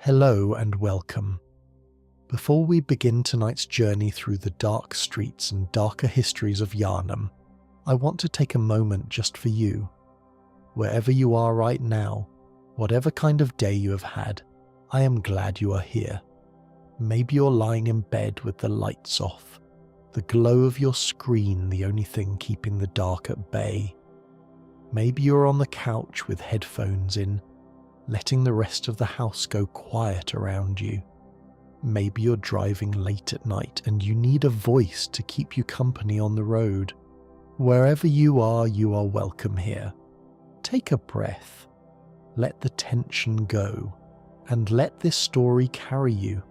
Hello and welcome. Before we begin tonight's journey through the dark streets and darker histories of Yharnam, I want to take a moment just for you. Wherever you are right now, whatever kind of day you have had, I am glad you are here. Maybe you're lying in bed with the lights off, the glow of your screen the only thing keeping the dark at bay. Maybe you're on the couch with headphones in, letting the rest of the house go quiet around you. Maybe you're driving late at night and you need a voice to keep you company on the road. Wherever you are welcome here. Take a breath, let the tension go, and let this story carry you.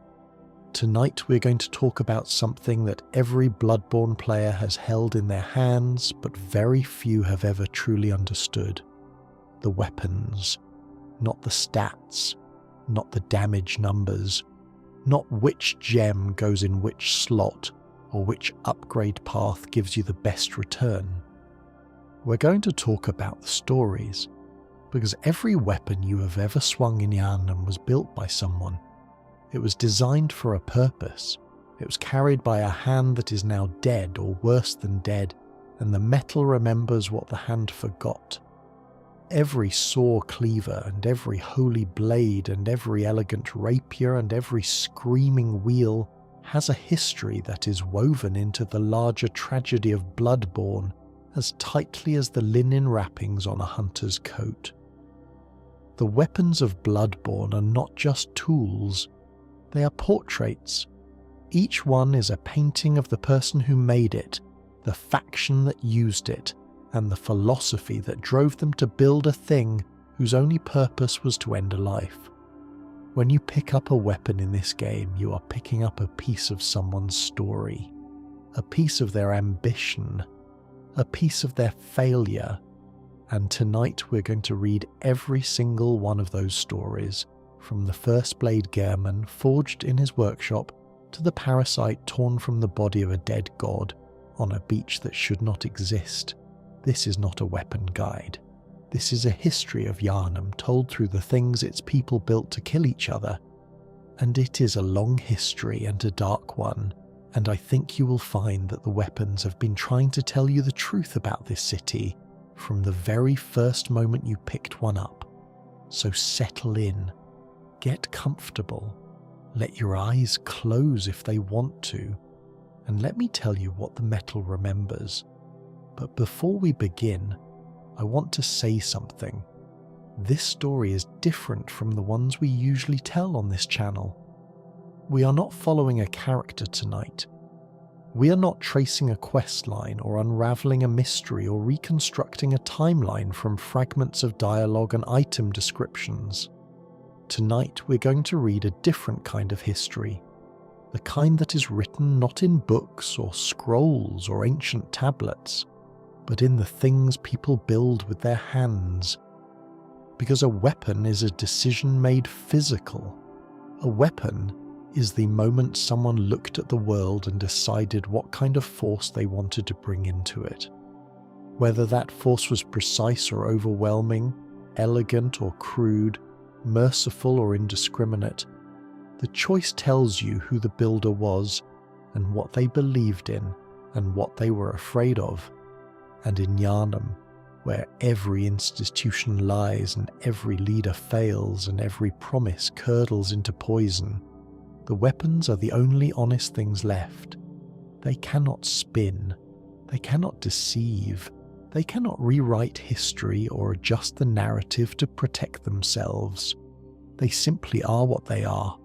Tonight we're going to talk about something that every Bloodborne player has held in their hands, but very few have ever truly understood. The weapons. Not the stats, not the damage numbers, not which gem goes in which slot or which upgrade path gives you the best return. We're going to talk about the stories, because every weapon you have ever swung in Yharnam was built by someone. It was designed for a purpose. It was carried by a hand that is now dead or worse than dead, and the metal remembers what the hand forgot. Every Saw Cleaver and every Holy Blade and every elegant rapier and every screaming wheel has a history that is woven into the larger tragedy of Bloodborne as tightly as the linen wrappings on a hunter's coat. The weapons of Bloodborne are not just tools, they are portraits. Each one is a painting of the person who made it, the faction that used it, and the philosophy that drove them to build a thing whose only purpose was to end a life. When you pick up a weapon in this game, you are picking up a piece of someone's story, a piece of their ambition, a piece of their failure, and tonight we're going to read every single one of those stories, from the first blade Gehrman forged in his workshop to the parasite torn from the body of a dead god on a beach that should not exist. This is not a weapon guide. This is a history of Yharnam told through the things its people built to kill each other. And it is a long history and a dark one, and I think you will find that the weapons have been trying to tell you the truth about this city from the very first moment you picked one up. So settle in, get comfortable, let your eyes close if they want to, and let me tell you what the metal remembers. But before we begin, I want to say something. This story is different from the ones we usually tell on this channel. We are not following a character tonight. We are not tracing a quest line or unraveling a mystery or reconstructing a timeline from fragments of dialogue and item descriptions. Tonight we're going to read a different kind of history, the kind that is written not in books or scrolls or ancient tablets, but in the things people build with their hands. Because a weapon is a decision made physical. A weapon is the moment someone looked at the world and decided what kind of force they wanted to bring into it. Whether that force was precise or overwhelming, elegant or crude, merciful or indiscriminate, the choice tells you who the builder was and what they believed in and what they were afraid of. And in Yharnam, where every institution lies and every leader fails and every promise curdles into poison, the weapons are the only honest things left. They cannot spin, they cannot deceive, they cannot rewrite history or adjust the narrative to protect themselves. They simply are what they are.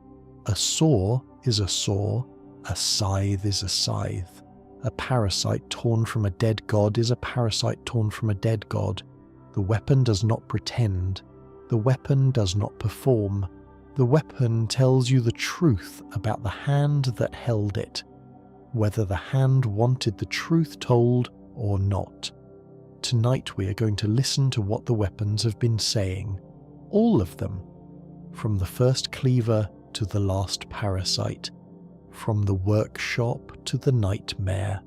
A saw is a saw, a scythe is a scythe. A parasite torn from a dead god is a parasite torn from a dead god. The weapon does not pretend. The weapon does not perform. The weapon tells you the truth about the hand that held it, whether the hand wanted the truth told or not. Tonight we are going to listen to what the weapons have been saying. All of them. From the first cleaver to the last parasite. From the workshop to the nightmare,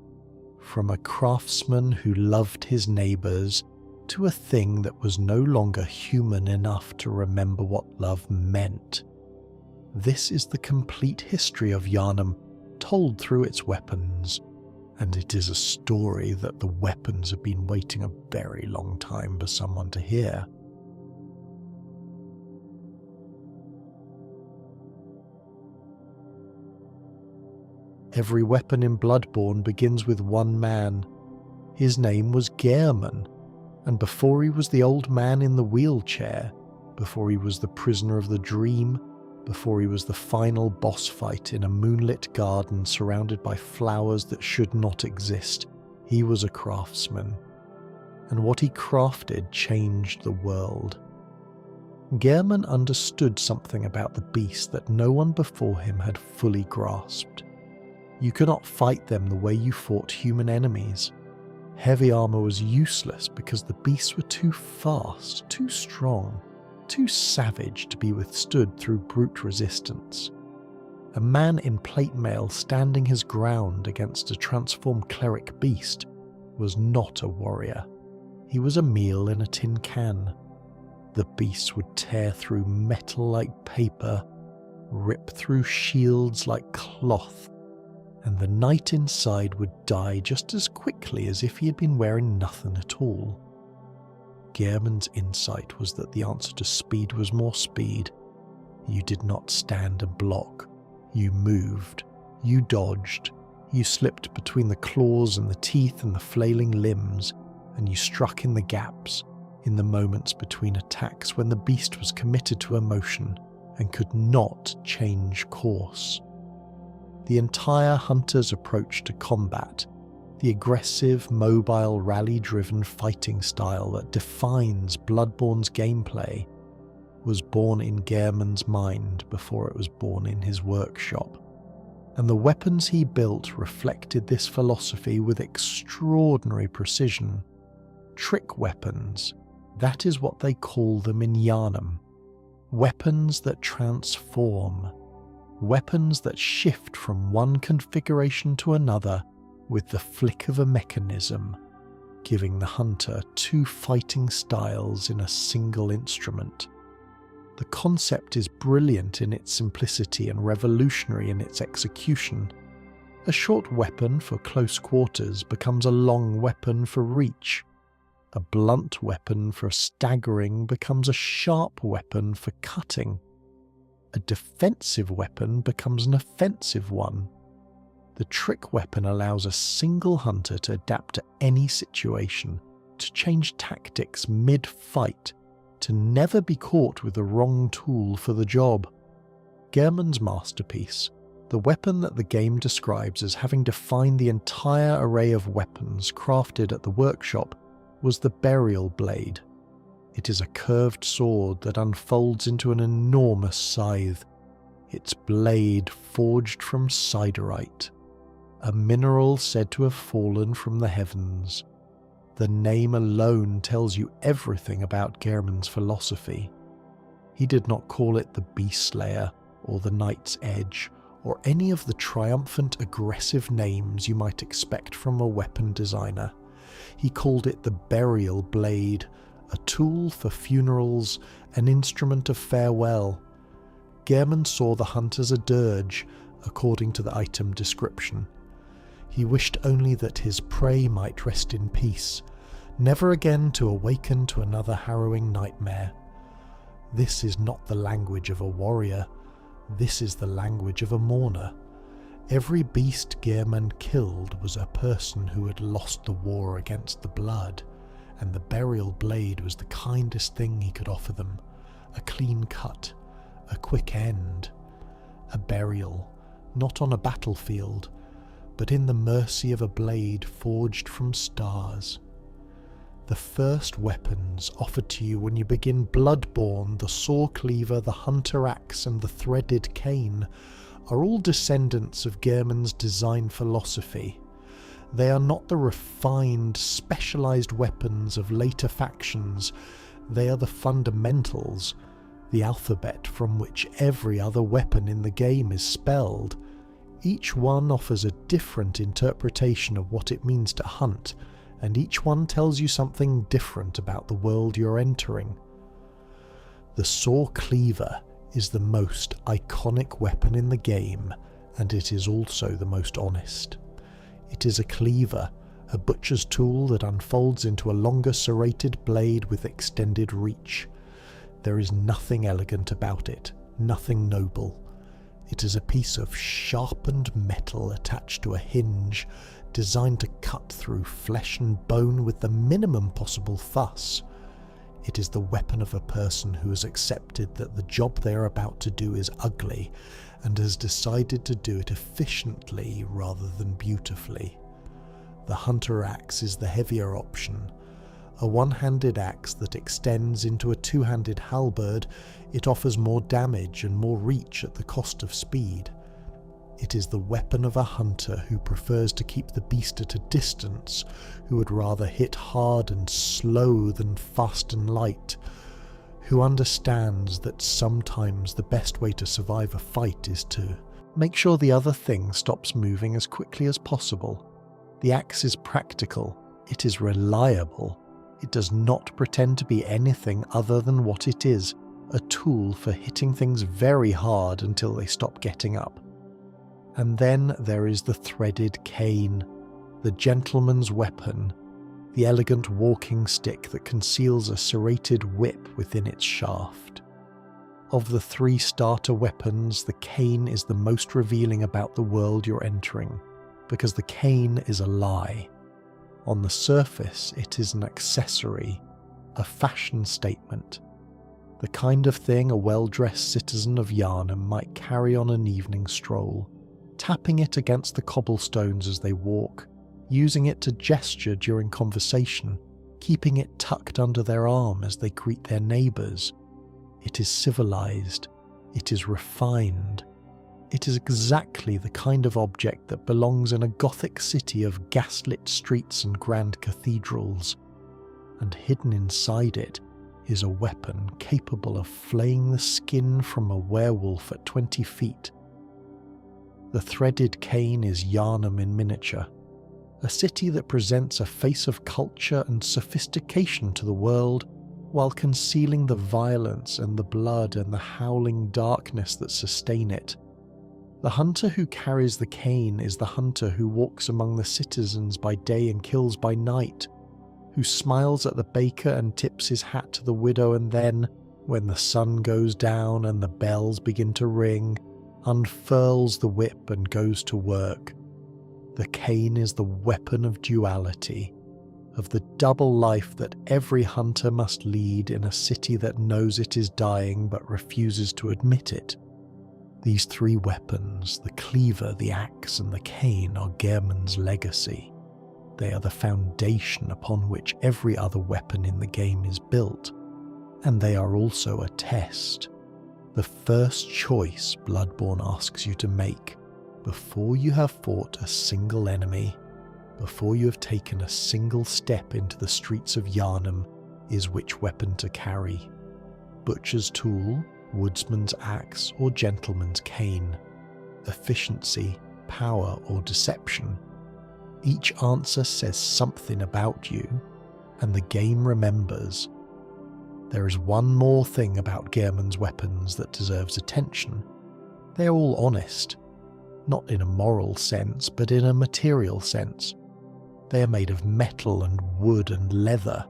from a craftsman who loved his neighbours to a thing that was no longer human enough to remember what love meant. This is the complete history of Yharnam, told through its weapons, and it is a story that the weapons have been waiting a very long time for someone to hear. Every weapon in Bloodborne begins with one man. His name was Gehrman, and before he was the old man in the wheelchair, before he was the prisoner of the dream, before he was the final boss fight in a moonlit garden surrounded by flowers that should not exist, he was a craftsman. And what he crafted changed the world. Gehrman understood something about the beast that no one before him had fully grasped. You could not fight them the way you fought human enemies. Heavy armor was useless because the beasts were too fast, too strong, too savage to be withstood through brute resistance. A man in plate mail standing his ground against a transformed cleric beast was not a warrior. He was a meal in a tin can. The beast would tear through metal like paper, rip through shields like cloth, and the knight inside would die just as quickly as if he had been wearing nothing at all. Gehrman's insight was that the answer to speed was more speed. You did not stand and block. You moved. You dodged. You slipped between the claws and the teeth and the flailing limbs, and you struck in the gaps, in the moments between attacks when the beast was committed to emotion and could not change course. The entire hunter's approach to combat, the aggressive, mobile, rally-driven fighting style that defines Bloodborne's gameplay, was born in Gehrman's mind before it was born in his workshop, and the weapons he built reflected this philosophy with extraordinary precision. Trick weapons, that is what they call them in Yharnam. Weapons that transform. Weapons that shift from one configuration to another with the flick of a mechanism, giving the hunter two fighting styles in a single instrument. The concept is brilliant in its simplicity and revolutionary in its execution. A short weapon for close quarters becomes a long weapon for reach. A blunt weapon for staggering becomes a sharp weapon for cutting. A defensive weapon becomes an offensive one. The trick weapon allows a single hunter to adapt to any situation, to change tactics mid-fight, to never be caught with the wrong tool for the job. Gehrman's masterpiece, the weapon that the game describes as having defined the entire array of weapons crafted at the workshop, was the burial blade. It is a curved sword that unfolds into an enormous scythe, its blade forged from siderite, a mineral said to have fallen from the heavens. The name alone tells you everything about Gehrman's philosophy. He did not call it the Beast Slayer or the Knight's Edge or any of the triumphant aggressive names you might expect from a weapon designer. He called it the burial blade, a tool for funerals, an instrument of farewell. Gehrman saw the hunt as a dirge, according to the item description. He wished only that his prey might rest in peace, never again to awaken to another harrowing nightmare. This is not the language of a warrior, this is the language of a mourner. Every beast Gehrman killed was a person who had lost the war against the blood, and the burial blade was the kindest thing he could offer them, a clean cut, a quick end, a burial, not on a battlefield, but in the mercy of a blade forged from stars. The first weapons offered to you when you begin Bloodborne, the Saw Cleaver, the Hunter Axe, and the Threaded Cane, are all descendants of Gehrman's design philosophy. They are not the refined, specialized weapons of later factions. They are the fundamentals, the alphabet from which every other weapon in the game is spelled. Each one offers a different interpretation of what it means to hunt, and each one tells you something different about the world you're entering. The Saw Cleaver is the most iconic weapon in the game, and it is also the most honest. It is a cleaver, a butcher's tool that unfolds into a longer serrated blade with extended reach. There is nothing elegant about it, nothing noble. It is a piece of sharpened metal attached to a hinge, designed to cut through flesh and bone with the minimum possible fuss. It is the weapon of a person who has accepted that the job they are about to do is ugly, and has decided to do it efficiently rather than beautifully. The hunter axe is the heavier option. A one-handed axe that extends into a two-handed halberd, it offers more damage and more reach at the cost of speed. It is the weapon of a hunter who prefers to keep the beast at a distance, who would rather hit hard and slow than fast and light, who understands that sometimes the best way to survive a fight is to make sure the other thing stops moving as quickly as possible. The axe is practical, it is reliable, it does not pretend to be anything other than what it is, a tool for hitting things very hard until they stop getting up. And then there is the threaded cane, the gentleman's weapon, the elegant walking stick that conceals a serrated whip within its shaft. Of the three starter weapons, the cane is the most revealing about the world you're entering, because the cane is a lie. On the surface, it is an accessory, a fashion statement, the kind of thing a well-dressed citizen of Yharnam might carry on an evening stroll, tapping it against the cobblestones as they walk, using it to gesture during conversation, keeping it tucked under their arm as they greet their neighbours. It is civilized, it is refined. It is exactly the kind of object that belongs in a Gothic city of gaslit streets and grand cathedrals, and hidden inside it is a weapon capable of flaying the skin from a werewolf at 20 feet. The threaded cane is Yharnam in miniature, a city that presents a face of culture and sophistication to the world, while concealing the violence and the blood and the howling darkness that sustain it. The hunter who carries the cane is the hunter who walks among the citizens by day and kills by night, who smiles at the baker and tips his hat to the widow, and then, when the sun goes down and the bells begin to ring, unfurls the whip and goes to work. The cane is the weapon of duality, of the double life that every hunter must lead in a city that knows it is dying but refuses to admit it. These three weapons, the cleaver, the axe, and the cane, are Gehrman's legacy. They are the foundation upon which every other weapon in the game is built, and they are also a test. The first choice Bloodborne asks you to make before you have fought a single enemy, before you have taken a single step into the streets of Yharnam, is which weapon to carry. Butcher's tool, woodsman's axe, or gentleman's cane. Efficiency, power, or deception. Each answer says something about you, and the game remembers. There is one more thing about Gehrman's weapons that deserves attention. They are all honest, not in a moral sense, but in a material sense. They are made of metal and wood and leather.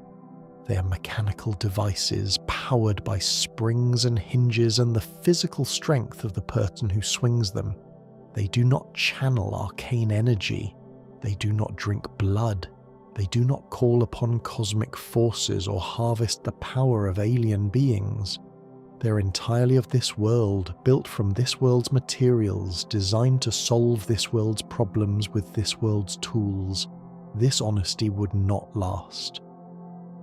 They are mechanical devices powered by springs and hinges and the physical strength of the person who swings them. They do not channel arcane energy. They do not drink blood. They do not call upon cosmic forces or harvest the power of alien beings. They're entirely of this world, built from this world's materials, designed to solve this world's problems with this world's tools. This honesty would not last.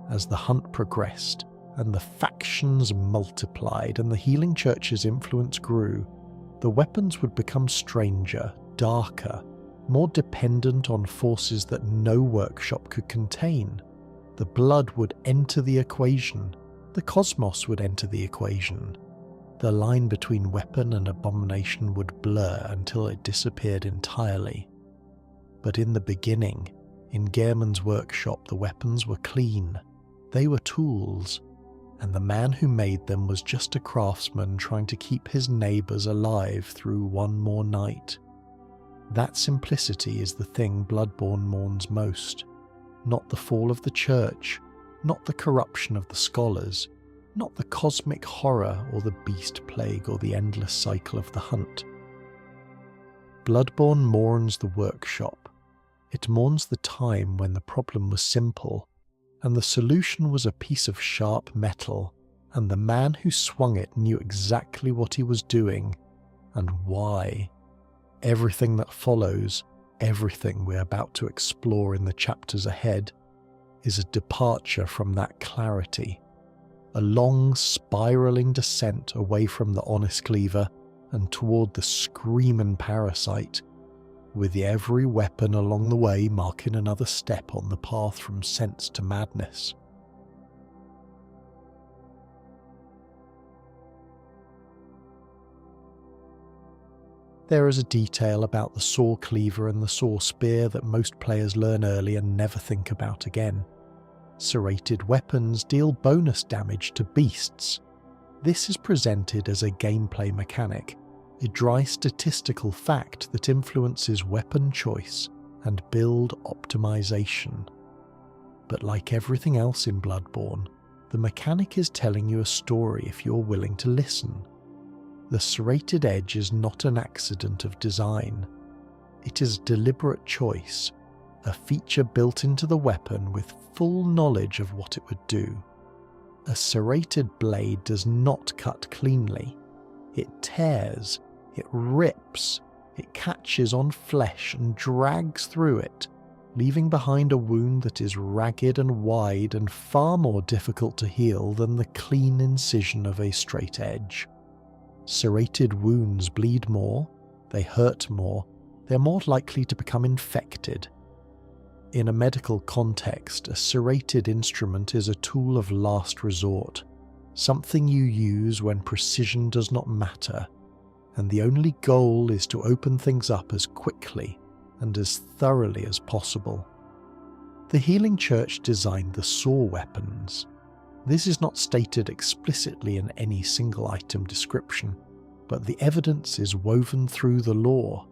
As the hunt progressed, and the factions multiplied, and the healing church's influence grew, the weapons would become stranger, darker, more dependent on forces that no workshop could contain. The blood would enter the equation. The cosmos would enter the equation. The line between weapon and abomination would blur until it disappeared entirely. But in the beginning, in Gehrman's workshop, the weapons were clean. They were tools, and the man who made them was just a craftsman trying to keep his neighbours alive through one more night. That simplicity is the thing Bloodborne mourns most, not the fall of the church, not the corruption of the scholars, not the cosmic horror or the beast plague or the endless cycle of the hunt. Bloodborne mourns the workshop. It mourns the time when the problem was simple, and the solution was a piece of sharp metal, and the man who swung it knew exactly what he was doing, and why. Everything that follows, everything we're about to explore in the chapters ahead, is a departure from that clarity, a long spiralling descent away from the honest cleaver and toward the screaming parasite, with every weapon along the way marking another step on the path from sense to madness. There is a detail about the Saw Cleaver and the Saw Spear that most players learn early and never think about again. Serrated weapons deal bonus damage to beasts. This is presented as a gameplay mechanic, a dry statistical fact that influences weapon choice and build optimization. But like everything else in Bloodborne, the mechanic is telling you a story if you're willing to listen. The serrated edge is not an accident of design. It is a deliberate choice, a feature built into the weapon with full knowledge of what it would do. A serrated blade does not cut cleanly. It tears, it rips, it catches on flesh and drags through it, leaving behind a wound that is ragged and wide and far more difficult to heal than the clean incision of a straight edge. Serrated wounds bleed more, they hurt more, they're more likely to become infected. In a medical context, a serrated instrument is a tool of last resort, something you use when precision does not matter, and the only goal is to open things up as quickly and as thoroughly as possible. The Healing Church designed the saw weapons. This is not stated explicitly in any single item description, but the evidence is woven through the lore.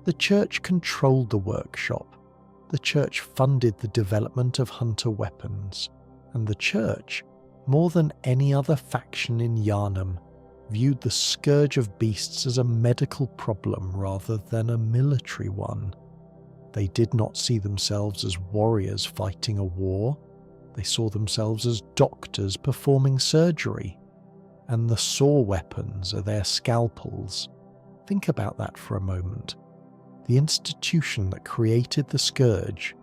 The Church controlled the workshop, the Church funded the development of hunter weapons, and the Church, more than any other faction in Yharnam, viewed the scourge of beasts as a medical problem rather than a military one. They did not see themselves as warriors fighting a war. They saw themselves as doctors performing surgery, and the saw weapons are their scalpels. Think about that for a moment. The institution that created the scourge,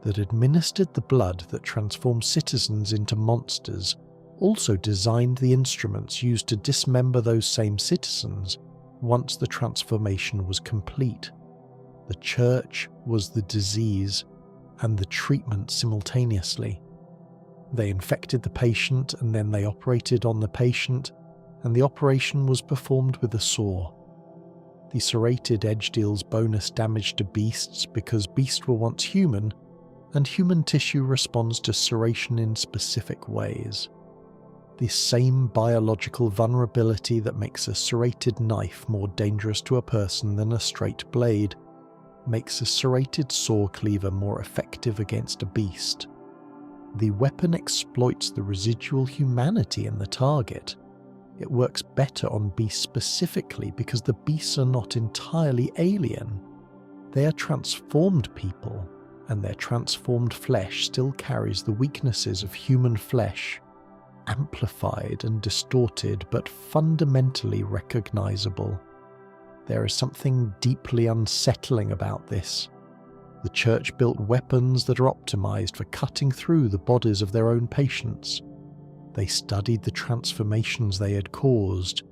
that administered the blood that transformed citizens into monsters, also designed the instruments used to dismember those same citizens once the transformation was complete. The Church was the disease and the treatment simultaneously. They infected the patient and then they operated on the patient, and the operation was performed with a saw. The serrated edge deals bonus damage to beasts because beasts were once human, and human tissue responds to serration in specific ways. The same biological vulnerability that makes a serrated knife more dangerous to a person than a straight blade makes a serrated saw cleaver more effective against a beast. The weapon exploits the residual humanity in the target. It works better on beasts specifically because the beasts are not entirely alien. They are transformed people, and their transformed flesh still carries the weaknesses of human flesh, amplified and distorted but fundamentally recognizable. There is something deeply unsettling about this. The Church built weapons that are optimized for cutting through the bodies of their own patients. They studied the transformations they had caused,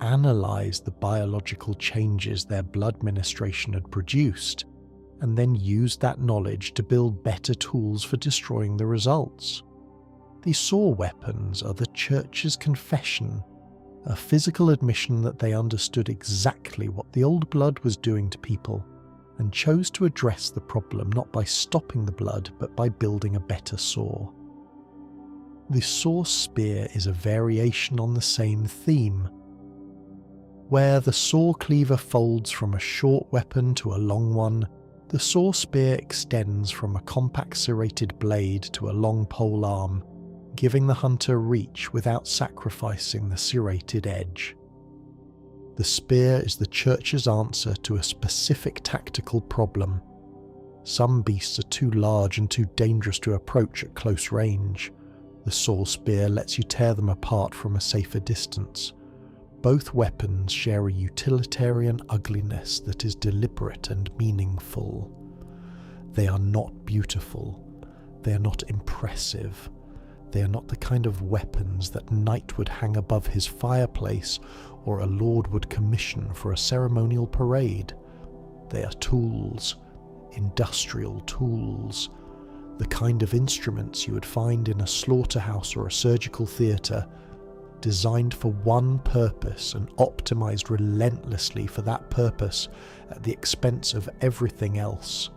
analyzed the biological changes their blood ministration had produced, and then used that knowledge to build better tools for destroying the results. The saw weapons are the Church's confession, a physical admission that they understood exactly what the old blood was doing to people, and chose to address the problem not by stopping the blood but by building a better saw. The Saw Spear is a variation on the same theme. Where the Saw Cleaver folds from a short weapon to a long one, the Saw Spear extends from a compact serrated blade to a long pole arm, giving the hunter reach without sacrificing the serrated edge. The spear is the Church's answer to a specific tactical problem. Some beasts are too large and too dangerous to approach at close range. The Saw Spear lets you tear them apart from a safer distance. Both weapons share a utilitarian ugliness that is deliberate and meaningful. They are not beautiful. They are not impressive. They are not the kind of weapons that a knight would hang above his fireplace or a lord would commission for a ceremonial parade. They are tools, industrial tools, the kind of instruments you would find in a slaughterhouse or a surgical theatre, designed for one purpose and optimized relentlessly for that purpose at the expense of everything else.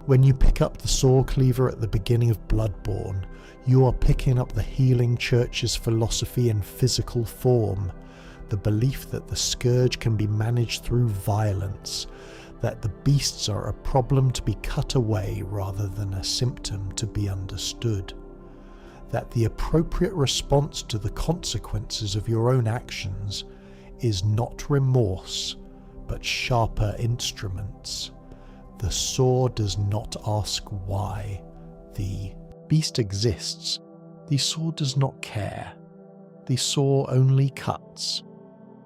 When you pick up the Saw Cleaver at the beginning of Bloodborne, you are picking up the healing Church's philosophy in physical form, the belief that the scourge can be managed through violence, that the beasts are a problem to be cut away rather than a symptom to be understood, that the appropriate response to the consequences of your own actions is not remorse, but sharper instruments. The saw does not ask why. The beast exists. The saw does not care. The saw only cuts.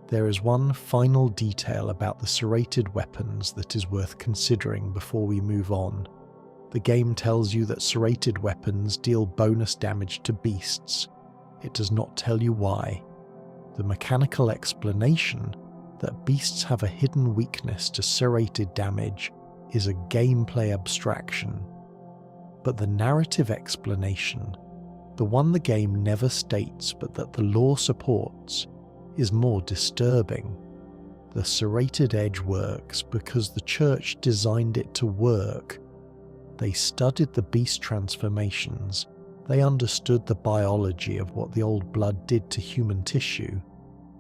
There is one final detail about the serrated weapons that is worth considering before we move on. The game tells you that serrated weapons deal bonus damage to beasts. It does not tell you why. The mechanical explanation that beasts have a hidden weakness to serrated damage is a gameplay abstraction. But the narrative explanation, the one the game never states but that the lore supports, is more disturbing. The serrated edge works because the Church designed it to work. They studied the beast transformations. They understood the biology of what the old blood did to human tissue,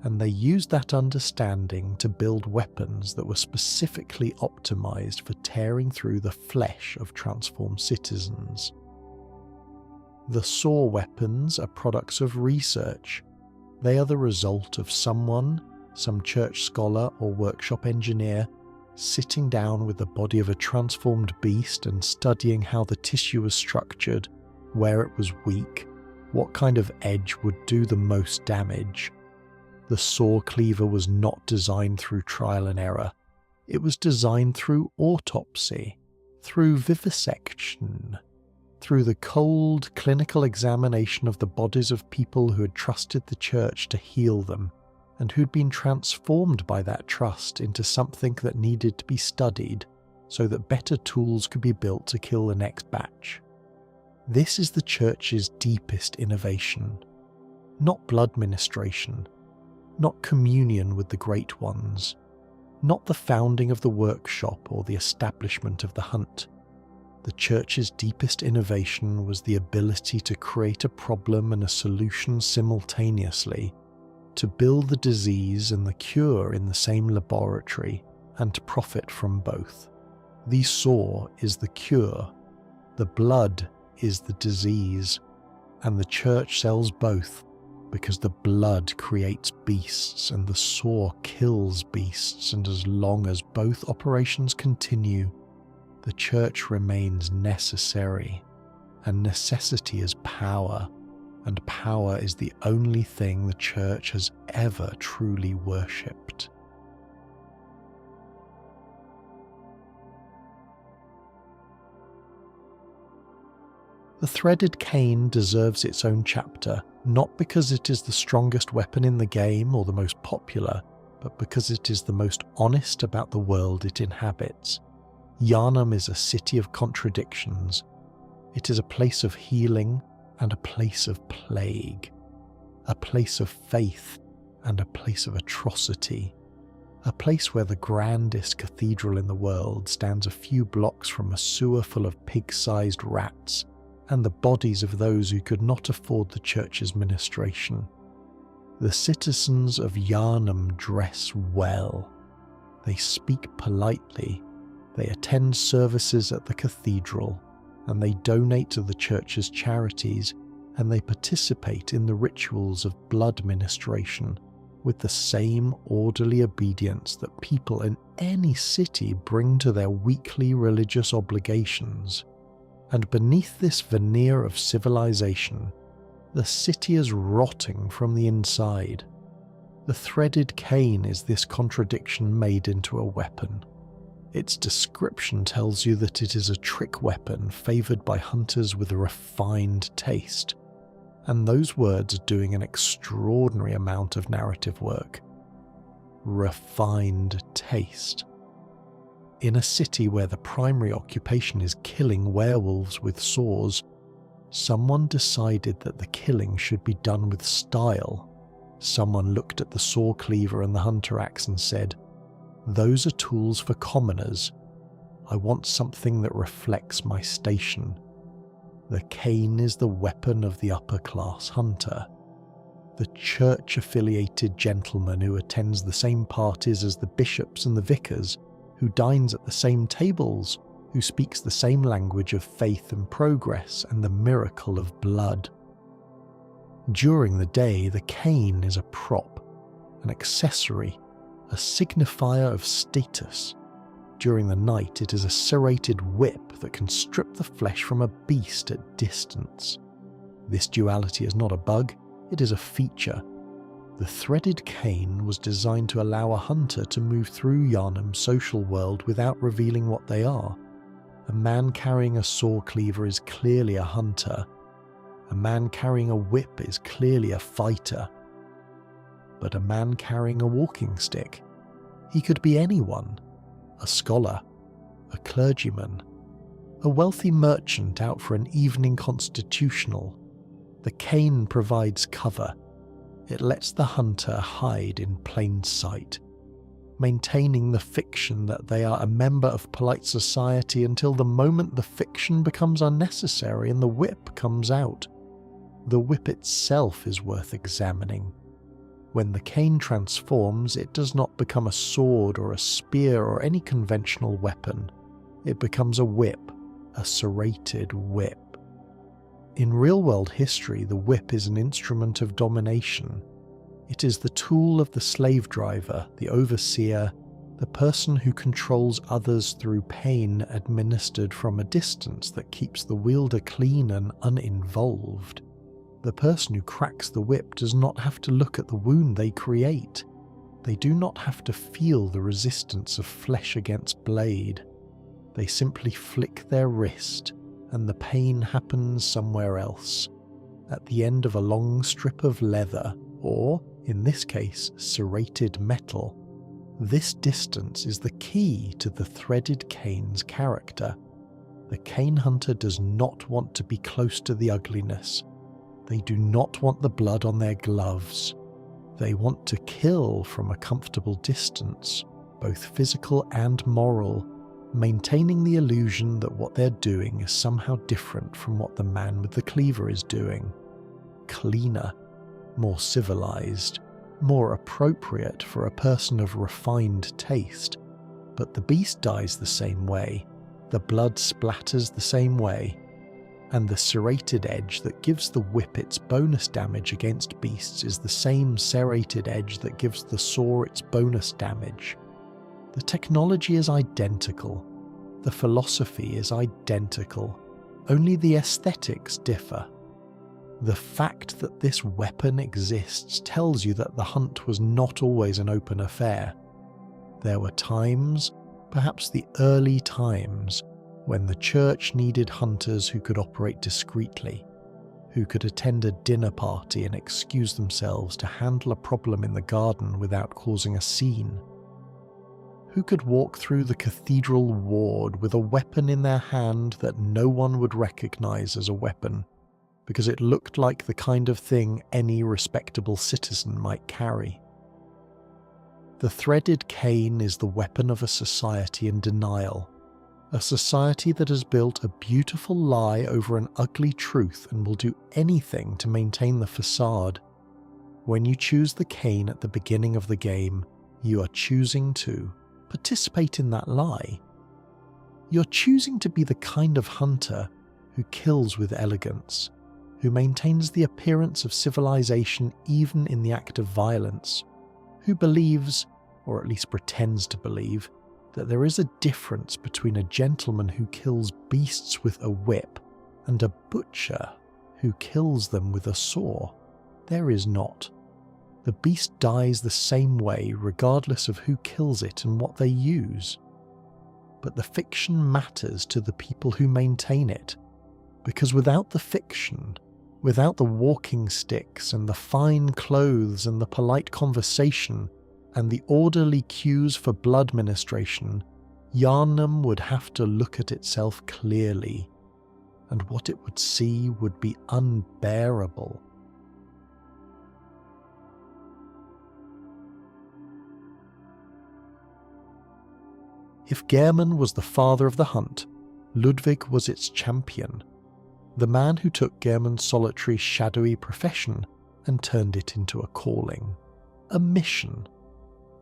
and they used that understanding to build weapons that were specifically optimized for tearing through the flesh of transformed citizens. The saw weapons are products of research. They are the result of some Church scholar or workshop engineer, sitting down with the body of a transformed beast and studying how the tissue was structured, where it was weak, what kind of edge would do the most damage. The Saw Cleaver was not designed through trial and error. It was designed through autopsy, through vivisection, through the cold, clinical examination of the bodies of people who had trusted the Church to heal them, and who'd been transformed by that trust into something that needed to be studied so that better tools could be built to kill the next batch. This is the Church's deepest innovation. Not blood ministration, not communion with the Great Ones, not the founding of the workshop or the establishment of the hunt. The Church's deepest innovation was the ability to create a problem and a solution simultaneously, to build the disease and the cure in the same laboratory, and to profit from both. The saw is the cure, the blood is the disease, and the Church sells both because the blood creates beasts and the saw kills beasts, and as long as both operations continue, the Church remains necessary, and necessity is power, and power is the only thing the Church has ever truly worshipped. The threaded cane deserves its own chapter, not because it is the strongest weapon in the game or the most popular, but because it is the most honest about the world it inhabits. Yharnam is a city of contradictions. It is a place of healing and a place of plague, a place of faith and a place of atrocity, a place where the grandest cathedral in the world stands a few blocks from a sewer full of pig-sized rats, and the bodies of those who could not afford the church's ministration. The citizens of Yharnam dress well. They speak politely, they attend services at the cathedral, and they donate to the church's charities, and they participate in the rituals of blood ministration with the same orderly obedience that people in any city bring to their weekly religious obligations. And beneath this veneer of civilization, the city is rotting from the inside. The threaded cane is this contradiction made into a weapon. Its description tells you that it is a trick weapon favoured by hunters with a refined taste, and those words are doing an extraordinary amount of narrative work. Refined taste. In a city where the primary occupation is killing werewolves with saws, someone decided that the killing should be done with style. Someone looked at the Saw Cleaver and the hunter axe and said, "Those are tools for commoners. I want something that reflects my station." The cane is the weapon of the upper-class hunter. The church-affiliated gentleman who attends the same parties as the bishops and the vicars, who dines at the same tables, who speaks the same language of faith and progress and the miracle of blood. During the day, the cane is a prop, an accessory, a signifier of status. During the night, it is a serrated whip that can strip the flesh from a beast at distance. This duality is not a bug, it is a feature. The threaded cane was designed to allow a hunter to move through Yharnam's social world without revealing what they are. A man carrying a saw cleaver is clearly a hunter. A man carrying a whip is clearly a fighter. But a man carrying a walking stick, he could be anyone. A scholar, a clergyman, a wealthy merchant out for an evening constitutional. The cane provides cover. It lets the hunter hide in plain sight, maintaining the fiction that they are a member of polite society until the moment the fiction becomes unnecessary and the whip comes out. The whip itself is worth examining. When the cane transforms, it does not become a sword or a spear or any conventional weapon. It becomes a whip, a serrated whip. In real-world history, the whip is an instrument of domination. It is the tool of the slave driver, the overseer, the person who controls others through pain administered from a distance that keeps the wielder clean and uninvolved. The person who cracks the whip does not have to look at the wound they create. They do not have to feel the resistance of flesh against blade. They simply flick their wrist, and the pain happens somewhere else, at the end of a long strip of leather, or, in this case, serrated metal. This distance is the key to the threaded cane's character. The cane hunter does not want to be close to the ugliness. They do not want the blood on their gloves. They want to kill from a comfortable distance, both physical and moral, maintaining the illusion that what they're doing is somehow different from what the man with the cleaver is doing. Cleaner, more civilized, more appropriate for a person of refined taste. But the beast dies the same way, the blood splatters the same way, and the serrated edge that gives the whip its bonus damage against beasts is the same serrated edge that gives the saw its bonus damage. The technology is identical, the philosophy is identical, only the aesthetics differ. The fact that this weapon exists tells you that the hunt was not always an open affair. There were times, perhaps the early times, when the church needed hunters who could operate discreetly, who could attend a dinner party and excuse themselves to handle a problem in the garden without causing a scene, who could walk through the cathedral ward with a weapon in their hand that no one would recognize as a weapon, because it looked like the kind of thing any respectable citizen might carry. The threaded cane is the weapon of a society in denial, A society that has built a beautiful lie over an ugly truth and will do anything to maintain the facade. When you choose the cane at the beginning of the game, you are choosing to participate in that lie. You're choosing to be the kind of hunter who kills with elegance, who maintains the appearance of civilization even in the act of violence, who believes, or at least pretends to believe, that there is a difference between a gentleman who kills beasts with a whip and a butcher who kills them with a saw. There is not. The beast dies the same way regardless of who kills it and what they use. But the fiction matters to the people who maintain it, because without the fiction, without the walking sticks and the fine clothes and the polite conversation and the orderly cues for blood ministration, Yharnam would have to look at itself clearly, and what it would see would be unbearable. If Gehrman was the father of the hunt, Ludwig was its champion, the man who took Gehrman's solitary, shadowy profession and turned it into a calling, a mission,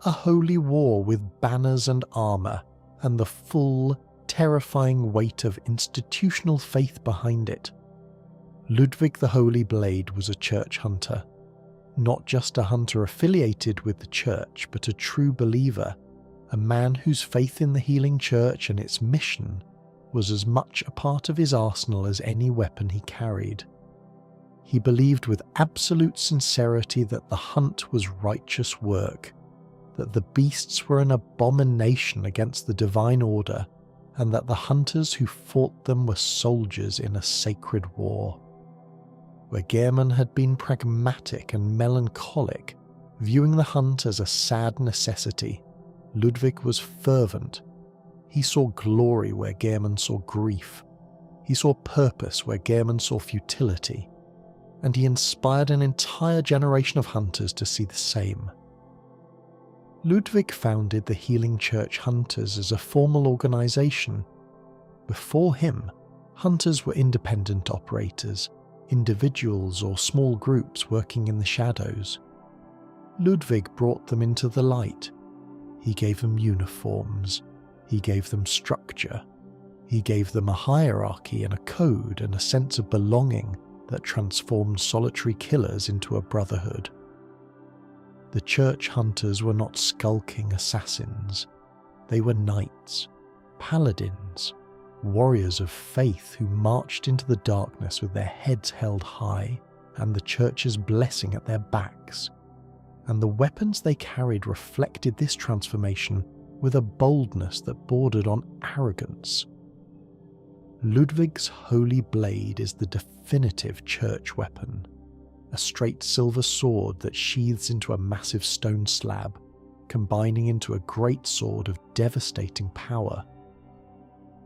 a holy war with banners and armour, and the full, terrifying weight of institutional faith behind it. Ludwig the Holy Blade was a church hunter, not just a hunter affiliated with the church, but a true believer, a man whose faith in the healing church and its mission was as much a part of his arsenal as any weapon he carried. He believed with absolute sincerity that the hunt was righteous work, that the beasts were an abomination against the divine order, and that the hunters who fought them were soldiers in a sacred war. Where Gehrman had been pragmatic and melancholic, viewing the hunt as a sad necessity, Ludwig was fervent. He saw glory where Gehrman saw grief. He saw purpose where Gehrman saw futility. And he inspired an entire generation of hunters to see the same. Ludwig founded the Healing Church Hunters as a formal organisation. Before him, hunters were independent operators, individuals or small groups working in the shadows. Ludwig brought them into the light. He gave them uniforms. He gave them structure. He gave them a hierarchy and a code and a sense of belonging that transformed solitary killers into a brotherhood. The church hunters were not skulking assassins. They were knights, paladins, warriors of faith who marched into the darkness with their heads held high and the church's blessing at their backs. And the weapons they carried reflected this transformation with a boldness that bordered on arrogance. Ludwig's Holy Blade is the definitive church weapon, a straight silver sword that sheathes into a massive stone slab, combining into a great sword of devastating power.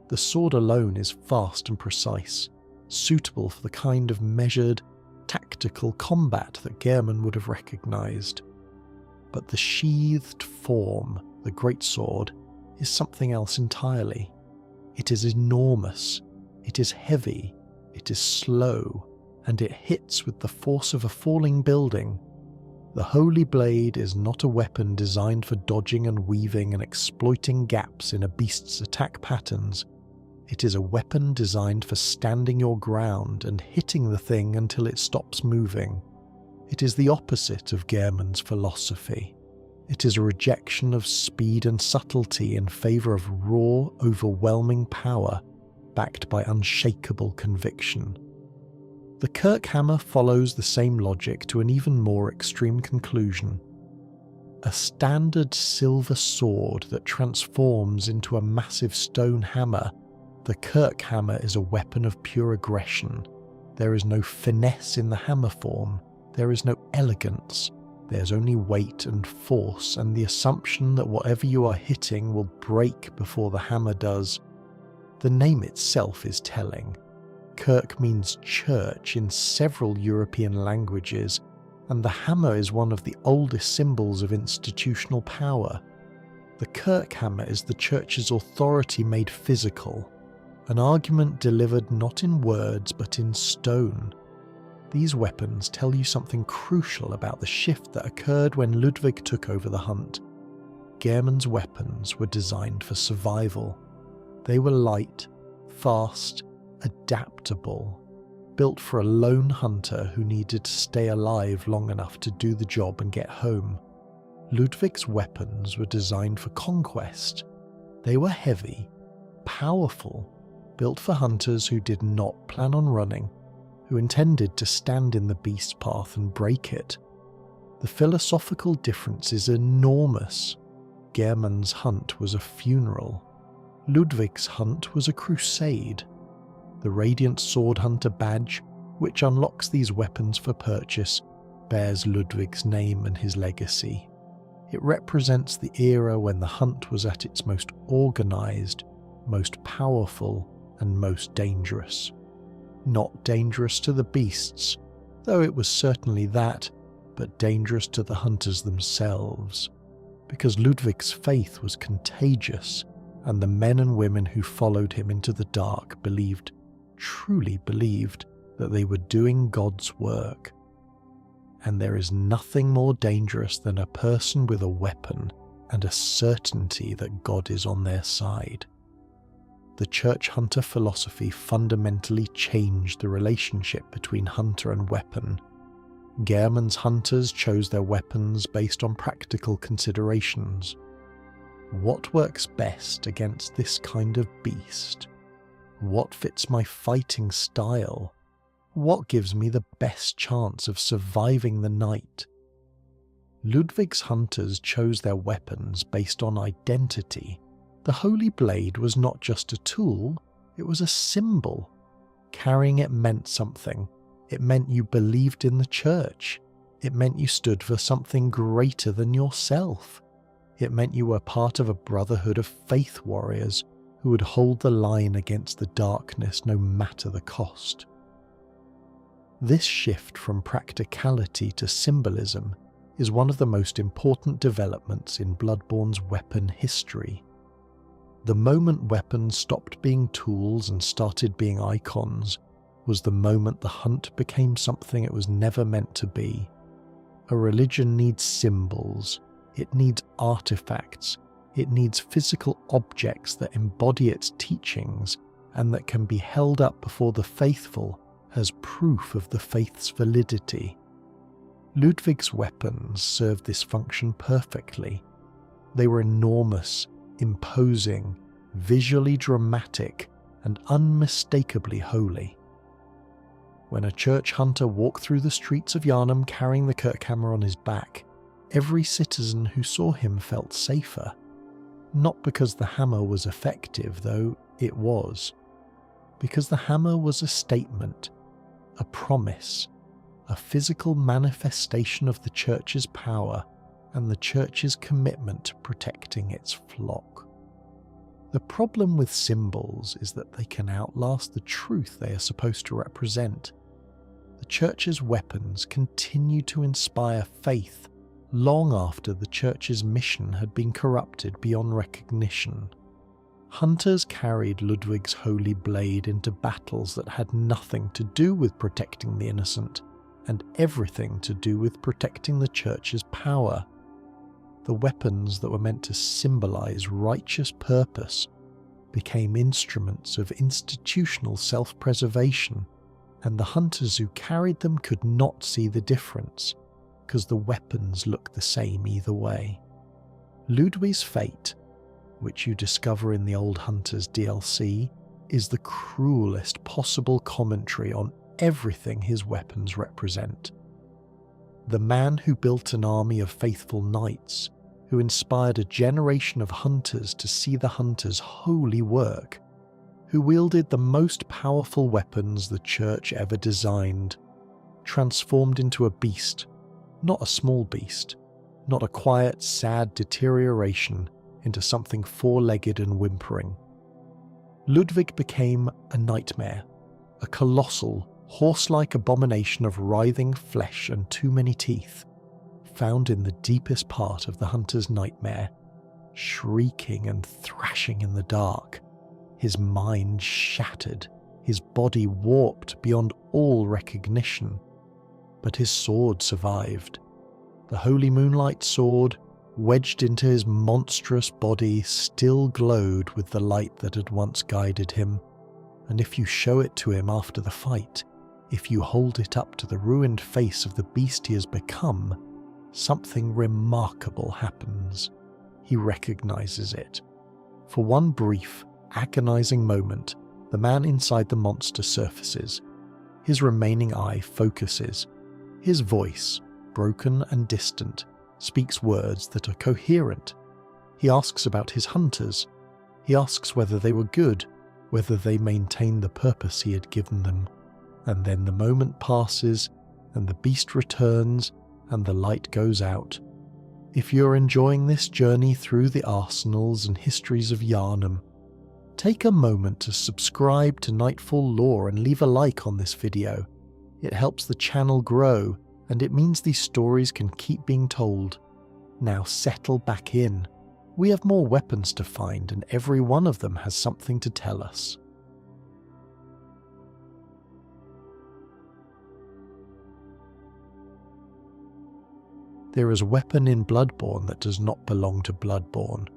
The sword alone is fast and precise, suitable for the kind of measured, tactical combat that Gehrman would have recognised. But the sheathed form, the Greatsword, is something else entirely. It is enormous, it is heavy, it is slow, and it hits with the force of a falling building. The Holy Blade is not a weapon designed for dodging and weaving and exploiting gaps in a beast's attack patterns. It is a weapon designed for standing your ground and hitting the thing until it stops moving. It is the opposite of Gehrman's philosophy. It is a rejection of speed and subtlety in favour of raw, overwhelming power, backed by unshakable conviction. The Kirkhammer follows the same logic to an even more extreme conclusion. A standard silver sword that transforms into a massive stone hammer, the Kirkhammer is a weapon of pure aggression. There is no finesse in the hammer form. There is no elegance. There's only weight and force and the assumption that whatever you are hitting will break before the hammer does. The name itself is telling. Kirk means church in several European languages, and the hammer is one of the oldest symbols of institutional power. The Kirkhammer is the church's authority made physical, an argument delivered not in words but in stone. These weapons tell you something crucial about the shift that occurred when Ludwig took over the hunt. Gehrman's weapons were designed for survival. They were light, fast, adaptable, built for a lone hunter who needed to stay alive long enough to do the job and get home. Ludwig's weapons were designed for conquest. They were heavy, powerful, built for hunters who did not plan on running, who intended to stand in the beast's path and break it. The philosophical difference is enormous. Gehrman's hunt was a funeral. Ludwig's hunt was a crusade. The Radiant Sword Hunter badge, which unlocks these weapons for purchase, bears Ludwig's name and his legacy. It represents the era when the hunt was at its most organised, most powerful, and most dangerous. Not dangerous to the beasts, though it was certainly that, but dangerous to the hunters themselves, because Ludwig's faith was contagious, and the men and women who followed him into the dark believed, truly believed, that they were doing God's work. And there is nothing more dangerous than a person with a weapon and a certainty that God is on their side. The church hunter philosophy fundamentally changed the relationship between hunter and weapon. Gehrman's hunters chose their weapons based on practical considerations. What works best against this kind of beast? What fits my fighting style? What gives me the best chance of surviving the night? Ludwig's hunters chose their weapons based on identity. The Holy Blade was not just a tool, it was a symbol. Carrying it meant something. It meant you believed in the church. It meant you stood for something greater than yourself. It meant you were part of a brotherhood of faith warriors who would hold the line against the darkness no matter the cost. This shift from practicality to symbolism is one of the most important developments in Bloodborne's weapon history. The moment weapons stopped being tools and started being icons was the moment the hunt became something it was never meant to be. A religion needs symbols, it needs artifacts, it needs physical objects that embody its teachings and that can be held up before the faithful as proof of the faith's validity. Ludwig's weapons served this function perfectly. They were enormous, imposing, visually dramatic, and unmistakably holy. When a church hunter walked through the streets of Yharnam carrying the Kirkhammer on his back, every citizen who saw him felt safer. Not because the hammer was effective, though it was. Because the hammer was a statement, a promise, a physical manifestation of the church's power and the church's commitment to protecting its flock. The problem with symbols is that they can outlast the truth they are supposed to represent. The church's weapons continue to inspire faith long after the church's mission had been corrupted beyond recognition. Hunters carried Ludwig's Holy Blade into battles that had nothing to do with protecting the innocent, and everything to do with protecting the church's power. The weapons that were meant to symbolize righteous purpose became instruments of institutional self-preservation, and the hunters who carried them could not see the difference, because the weapons looked the same either way. Ludwig's fate, which you discover in the Old Hunters DLC, is the cruelest possible commentary on everything his weapons represent. The man who built an army of faithful knights, who inspired a generation of hunters to see the hunter's holy work, who wielded the most powerful weapons the church ever designed, transformed into a beast, not a small beast, not a quiet, sad deterioration, into something four-legged and whimpering. Ludwig became a nightmare, a colossal, horse-like abomination of writhing flesh and too many teeth, found in the deepest part of the hunter's nightmare. shrieking and thrashing in the dark, his mind shattered, his body warped beyond all recognition. But his sword survived. The Holy Moonlight sword, wedged into his monstrous body, still glowed with the light that had once guided him, and if you show it to him after the fight, if you hold it up to the ruined face of the beast he has become, something remarkable happens. He recognizes it. For one brief, agonizing moment, the man inside the monster surfaces. His remaining eye focuses. His voice, broken and distant, speaks words that are coherent. He asks about his hunters. He asks whether they were good, whether they maintained the purpose he had given them. And then the moment passes, and the beast returns, and the light goes out. If you're enjoying this journey through the arsenals and histories of Yharnam, take a moment to subscribe to Nightfall Lore and leave a like on this video. It helps the channel grow, and it means these stories can keep being told. Now settle back in. We have more weapons to find, and every one of them has something to tell us. There is a weapon in Bloodborne that does not belong to Bloodborne.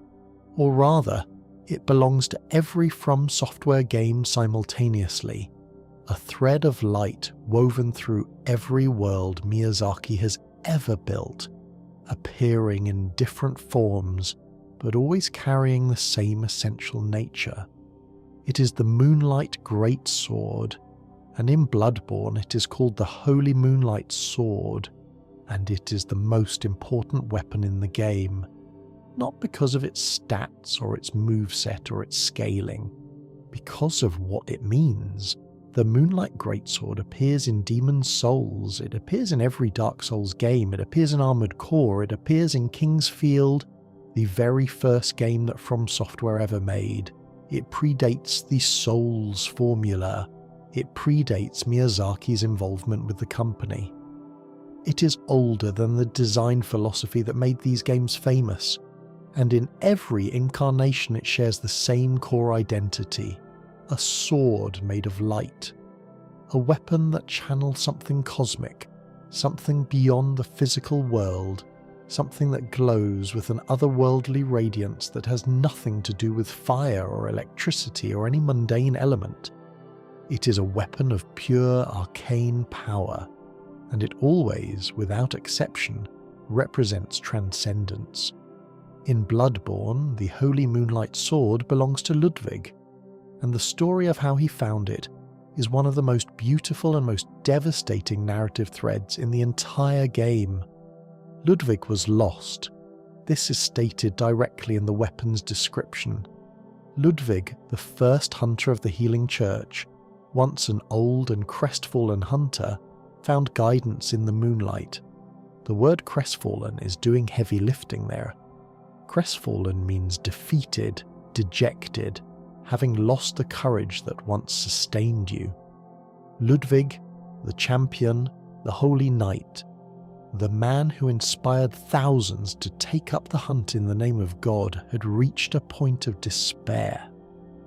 Or rather, it belongs to every From Software game simultaneously. A thread of light woven through every world Miyazaki has ever built, appearing in different forms, but always carrying the same essential nature. It is the Moonlight Greatsword, and in Bloodborne it is called the Holy Moonlight Sword, and it is the most important weapon in the game, not because of its stats or its moveset or its scaling, because of what it means. The Moonlight Greatsword appears in Demon's Souls, it appears in every Dark Souls game, it appears in Armored Core, it appears in King's Field, the very first game that From Software ever made. It predates the Souls formula. It predates Miyazaki's involvement with the company. It is older than the design philosophy that made these games famous, and in every incarnation it shares the same core identity. A sword made of light. A weapon that channels something cosmic, something beyond the physical world, something that glows with an otherworldly radiance that has nothing to do with fire or electricity or any mundane element. It is a weapon of pure arcane power, and it always, without exception, represents transcendence. In Bloodborne, the Holy Moonlight Sword belongs to Ludwig, and the story of how he found it is one of the most beautiful and most devastating narrative threads in the entire game. Ludwig was lost. This is stated directly in the weapon's description. Ludwig, the first hunter of the Healing Church, once an old and crestfallen hunter, found guidance in the moonlight. The word crestfallen is doing heavy lifting there. Crestfallen means defeated, dejected, having lost the courage that once sustained you. Ludwig, the champion, the holy knight, the man who inspired thousands to take up the hunt in the name of God, had reached a point of despair.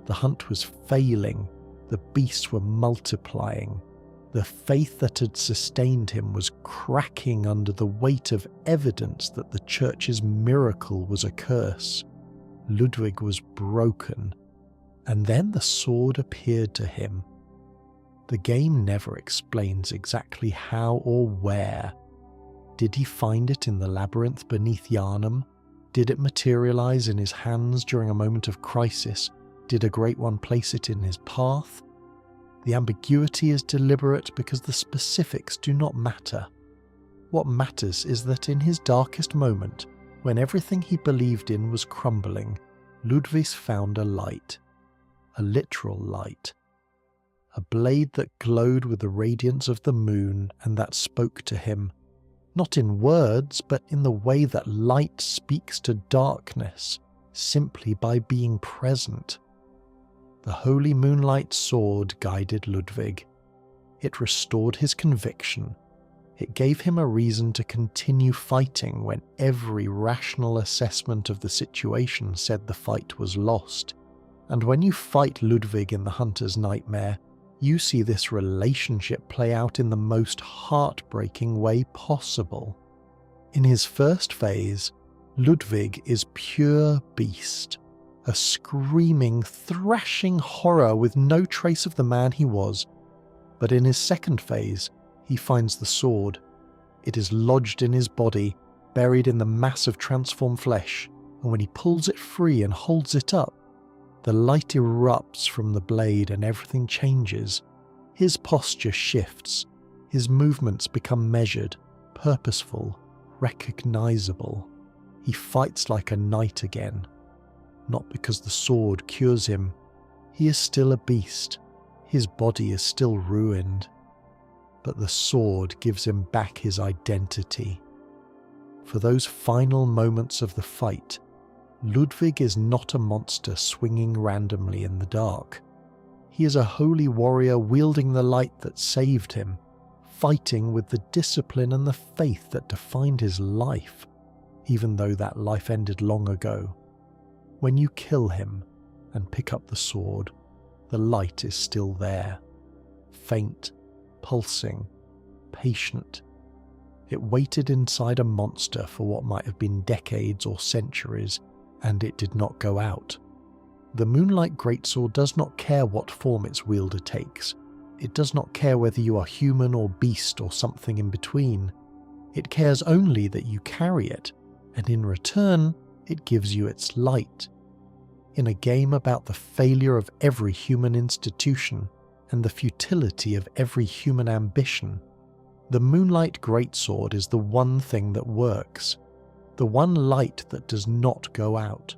The hunt was failing, the beasts were multiplying. The faith that had sustained him was cracking under the weight of evidence that the church's miracle was a curse. Ludwig was broken, and then the sword appeared to him. The game never explains exactly how or where. Did he find it in the labyrinth beneath Yharnam? Did it materialize in his hands during a moment of crisis? Did a Great One place it in his path? The ambiguity is deliberate because the specifics do not matter. What matters is that in his darkest moment, when everything he believed in was crumbling, Ludwig found a light. A literal light. A blade that glowed with the radiance of the moon and that spoke to him, not in words, but in the way that light speaks to darkness, simply by being present. The Holy Moonlight Sword guided Ludwig. It restored his conviction. It gave him a reason to continue fighting when every rational assessment of the situation said the fight was lost. And when you fight Ludwig in the Hunter's Nightmare, you see this relationship play out in the most heartbreaking way possible. In his first phase, Ludwig is pure beast, a screaming, thrashing horror with no trace of the man he was. But in his second phase, he finds the sword. It is lodged in his body, buried in the mass of transformed flesh, and when he pulls it free and holds it up, the light erupts from the blade and everything changes. His posture shifts, his movements become measured, purposeful, recognizable. He fights like a knight again. Not because the sword cures him. He is still a beast. His body is still ruined. But the sword gives him back his identity. For those final moments of the fight, Ludwig is not a monster swinging randomly in the dark. He is a holy warrior wielding the light that saved him, fighting with the discipline and the faith that defined his life, even though that life ended long ago. When you kill him and pick up the sword, the light is still there, faint, pulsing, patient. It waited inside a monster for what might have been decades or centuries, and it did not go out. The Moonlight Greatsword does not care what form its wielder takes. It does not care whether you are human or beast or something in between. It cares only that you carry it, and in return, it gives you its light. In a game about the failure of every human institution and the futility of every human ambition, the Moonlight Greatsword is the one thing that works, the one light that does not go out.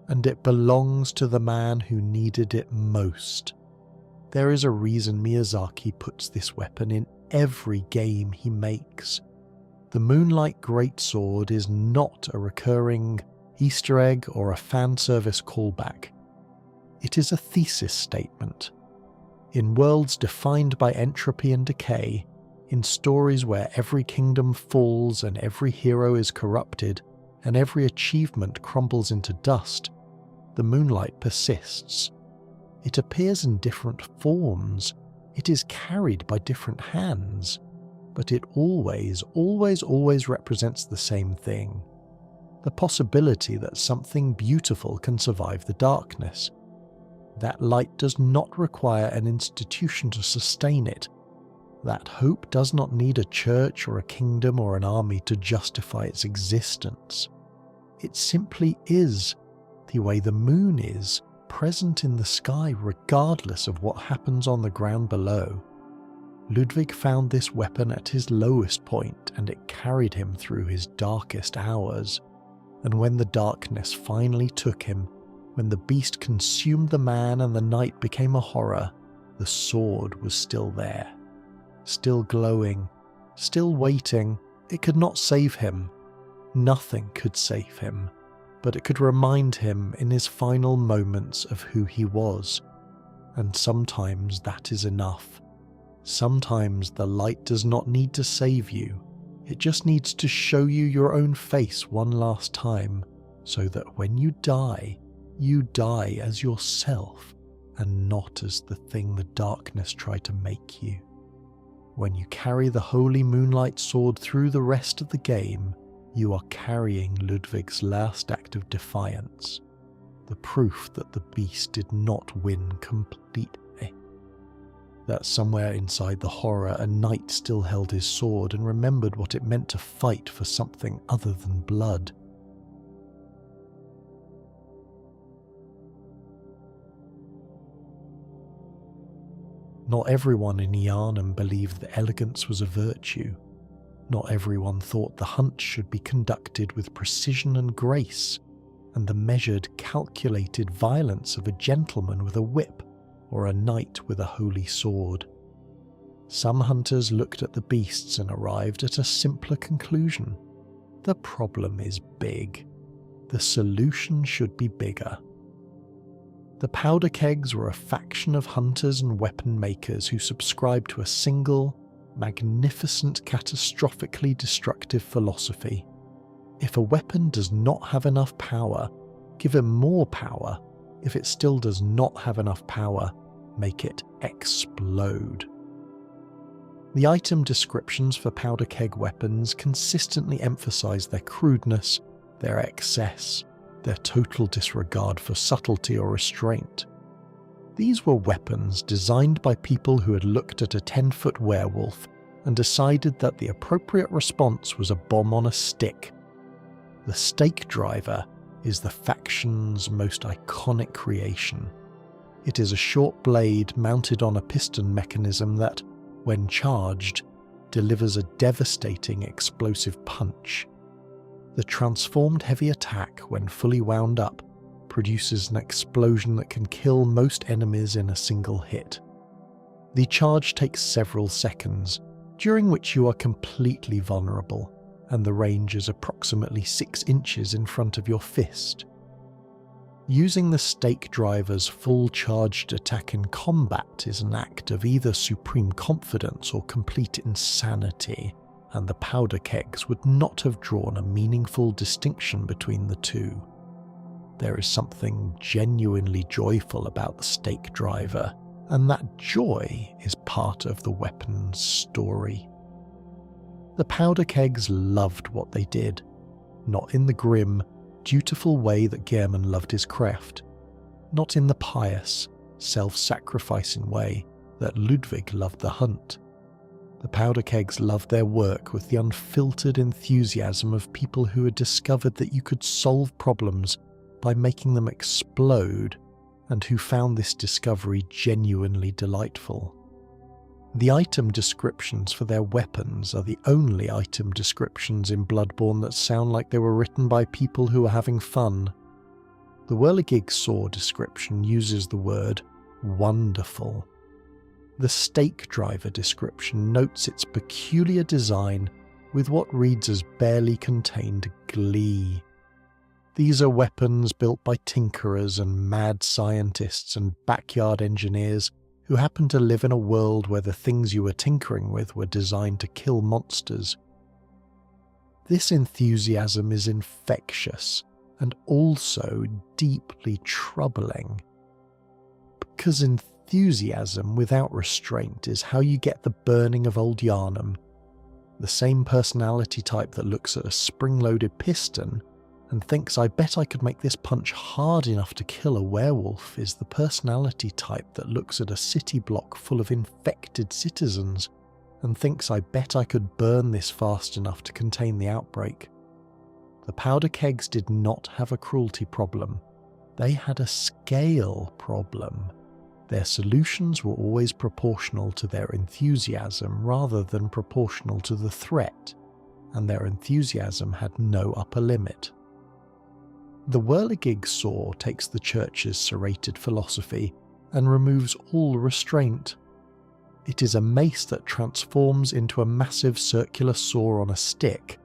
And it belongs to the man who needed it most. There is a reason Miyazaki puts this weapon in every game he makes. The Moonlight Greatsword is not a recurring Easter egg or a fan service callback. It is a thesis statement. In worlds defined by entropy and decay, in stories where every kingdom falls and every hero is corrupted and every achievement crumbles into dust, the moonlight persists. It appears in different forms, it is carried by different hands, but it always represents the same thing. The possibility that something beautiful can survive the darkness. That light does not require an institution to sustain it. That hope does not need a church or a kingdom or an army to justify its existence. It simply is, the way the moon is, present in the sky regardless of what happens on the ground below. Ludwig found this weapon at his lowest point, and it carried him through his darkest hours. And when the darkness finally took him, when the beast consumed the man and the night became a horror, the sword was still there. Still glowing, still waiting. It could not save him. Nothing could save him, but it could remind him in his final moments of who he was. And sometimes that is enough. Sometimes the light does not need to save you. It just needs to show you your own face one last time, so that when you die as yourself and not as the thing the darkness tried to make you. When you carry the holy moonlight sword through the rest of the game, you are carrying Ludwig's last act of defiance, the proof that the beast did not win completely. That somewhere inside the horror a knight still held his sword and remembered what it meant to fight for something other than blood. Not everyone in Yharnam believed that elegance was a virtue. Not everyone thought the hunt should be conducted with precision and grace, and the measured, calculated violence of a gentleman with a whip or a knight with a holy sword. Some hunters looked at the beasts and arrived at a simpler conclusion. The problem is big. The solution should be bigger. The powder kegs were a faction of hunters and weapon makers who subscribed to a single, magnificent, catastrophically destructive philosophy. If a weapon does not have enough power, give it more power. If it still does not have enough power, make it explode. The item descriptions for powder keg weapons consistently emphasize their crudeness, their excess, their total disregard for subtlety or restraint. These were weapons designed by people who had looked at a 10-foot werewolf and decided that the appropriate response was a bomb on a stick. The stake driver is the faction's most iconic creation. It is a short blade mounted on a piston mechanism that, when charged, delivers a devastating explosive punch. The transformed heavy attack, when fully wound up, produces an explosion that can kill most enemies in a single hit. The charge takes several seconds, during which you are completely vulnerable, and the range is approximately 6 inches in front of your fist. Using the stake driver's full charged attack in combat is an act of either supreme confidence or complete insanity, and the powder kegs would not have drawn a meaningful distinction between the two. There is something genuinely joyful about the stake driver, and that joy is part of the weapon's story. The powder kegs loved what they did, not in the grim, dutiful way that Gehrman loved his craft, not in the pious, self-sacrificing way that Ludwig loved the hunt. The powder kegs loved their work with the unfiltered enthusiasm of people who had discovered that you could solve problems by making them explode, and who found this discovery genuinely delightful. The item descriptions for their weapons are the only item descriptions in Bloodborne that sound like they were written by people who were having fun. The Whirligig saw description uses the word wonderful. The stake driver description notes its peculiar design with what reads as barely contained glee. These are weapons built by tinkerers and mad scientists and backyard engineers who happen to live in a world where the things you were tinkering with were designed to kill monsters. This enthusiasm is infectious and also deeply troubling, because enthusiasm without restraint is how you get the burning of old Yharnam. The same personality type that looks at a spring-loaded piston and thinks, I bet I could make this punch hard enough to kill a werewolf, is the personality type that looks at a city block full of infected citizens and thinks, I bet I could burn this fast enough to contain the outbreak. The powder kegs did not have a cruelty problem. They had a scale problem. Their solutions were always proportional to their enthusiasm rather than proportional to the threat, and their enthusiasm had no upper limit. The Whirligig saw takes the Church's serrated philosophy and removes all restraint. It is a mace that transforms into a massive circular saw on a stick,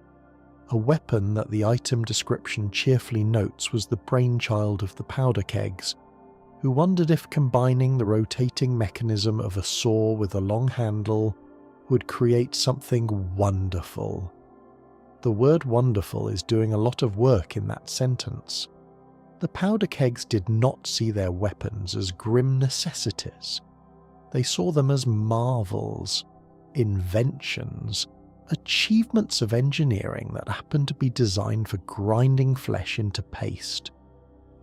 a weapon that the item description cheerfully notes was the brainchild of the powder kegs, who wondered if combining the rotating mechanism of a saw with a long handle would create something wonderful. The word wonderful is doing a lot of work in that sentence. The powder kegs did not see their weapons as grim necessities. They saw them as marvels, inventions, achievements of engineering that happened to be designed for grinding flesh into paste.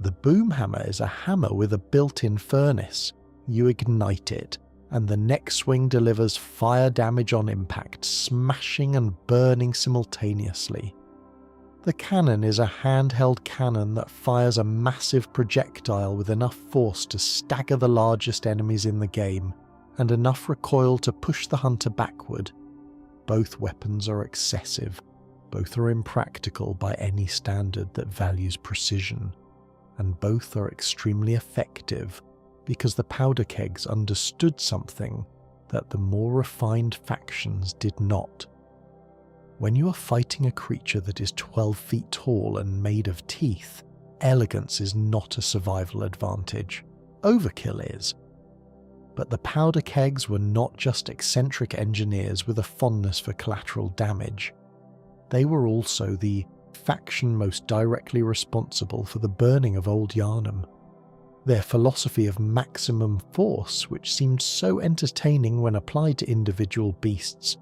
The boom hammer is a hammer with a built-in furnace. You ignite it, and the next swing delivers fire damage on impact, smashing and burning simultaneously. The cannon is a handheld cannon that fires a massive projectile with enough force to stagger the largest enemies in the game, and enough recoil to push the hunter backward. Both weapons are excessive, both are impractical by any standard that values precision, and both are extremely effective because the powder kegs understood something that the more refined factions did not. When you are fighting a creature that is 12 feet tall and made of teeth, elegance is not a survival advantage. Overkill is. But the powder kegs were not just eccentric engineers with a fondness for collateral damage. They were also the faction most directly responsible for the burning of old Yharnam. Their philosophy of maximum force, which seemed so entertaining when applied to individual beasts,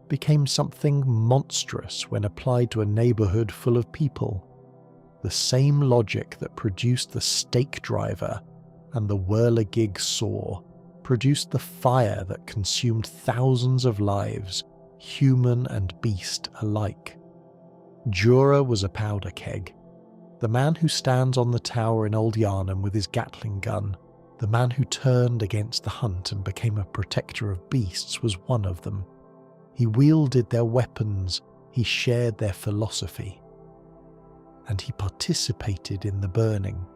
became something monstrous when applied to a neighbourhood full of people. The same logic that produced the stake driver and the whirligig saw produced the fire that consumed thousands of lives, human and beast alike. Jura was a powder keg. The man who stands on the tower in Old Yharnam with his Gatling gun, the man who turned against the hunt and became a protector of beasts, was one of them. He wielded their weapons, he shared their philosophy, and he participated in the burning.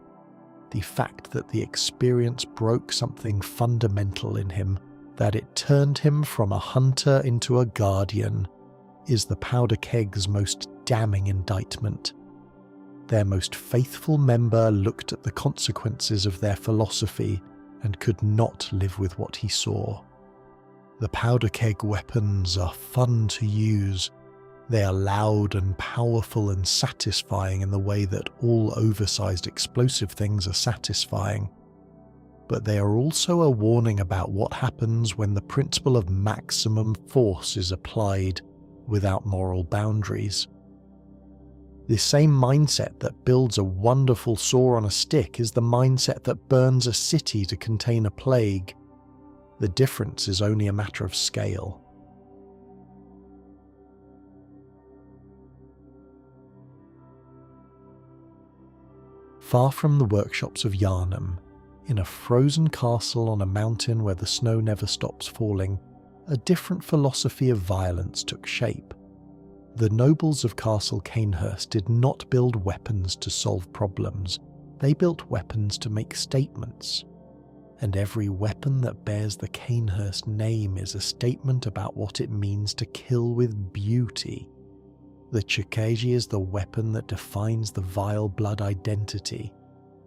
The fact that the experience broke something fundamental in him, that it turned him from a hunter into a guardian, is the powder keg's most damning indictment. Their most faithful member looked at the consequences of their philosophy and could not live with what he saw. The powder keg weapons are fun to use. They are loud and powerful and satisfying in the way that all oversized explosive things are satisfying. But they are also a warning about what happens when the principle of maximum force is applied without moral boundaries. The same mindset that builds a wonderful saw on a stick is the mindset that burns a city to contain a plague. The difference is only a matter of scale. Far from the workshops of Yharnam, in a frozen castle on a mountain where the snow never stops falling, a different philosophy of violence took shape. The nobles of Castle Cainhurst did not build weapons to solve problems, they built weapons to make statements. And every weapon that bears the Cainhurst name is a statement about what it means to kill with beauty. The Chikage is the weapon that defines the Vileblood identity.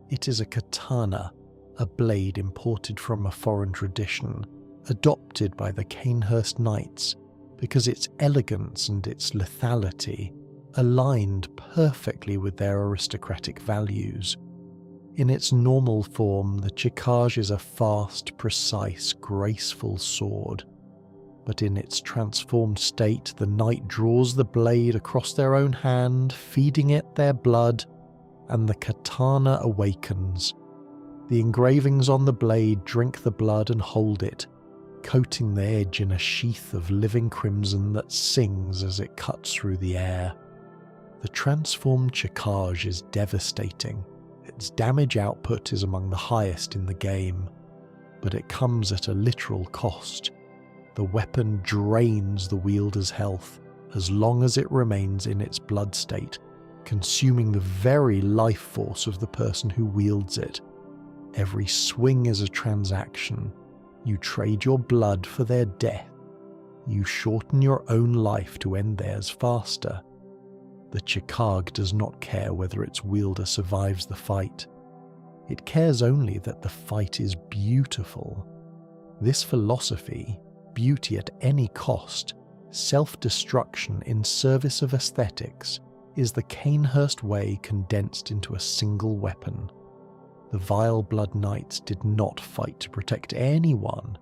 It is a katana, a blade imported from a foreign tradition, adopted by the Cainhurst Knights, because its elegance and its lethality aligned perfectly with their aristocratic values. In its normal form, the Chikage is a fast, precise, graceful sword. But in its transformed state, the knight draws the blade across their own hand, feeding it their blood, and the katana awakens. The engravings on the blade drink the blood and hold it, coating the edge in a sheath of living crimson that sings as it cuts through the air. The transformed Chikage is devastating. Its damage output is among the highest in the game, but it comes at a literal cost. The weapon drains the wielder's health as long as it remains in its blood state, consuming the very life force of the person who wields it. Every swing is a transaction. You trade your blood for their death. You shorten your own life to end theirs faster. The Chikage does not care whether its wielder survives the fight. It cares only that the fight is beautiful. This philosophy, beauty at any cost, self-destruction in service of aesthetics, is the Cainhurst way condensed into a single weapon. The Vileblood Knights did not fight to protect anyone.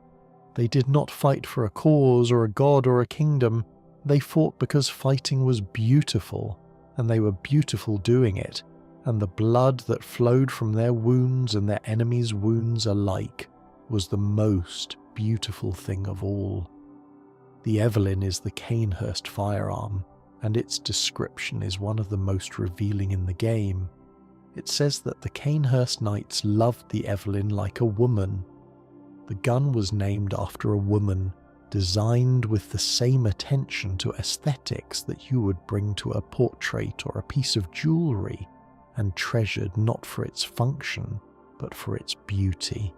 They did not fight for a cause or a god or a kingdom. They fought because fighting was beautiful, and they were beautiful doing it, and the blood that flowed from their wounds and their enemies' wounds alike was the most beautiful thing of all. The Evelyn is the Cainhurst firearm, and its description is one of the most revealing in the game. It says that the Cainhurst Knights loved the Evelyn like a woman. The gun was named after a woman, designed with the same attention to aesthetics that you would bring to a portrait or a piece of jewellery, and treasured not for its function, but for its beauty.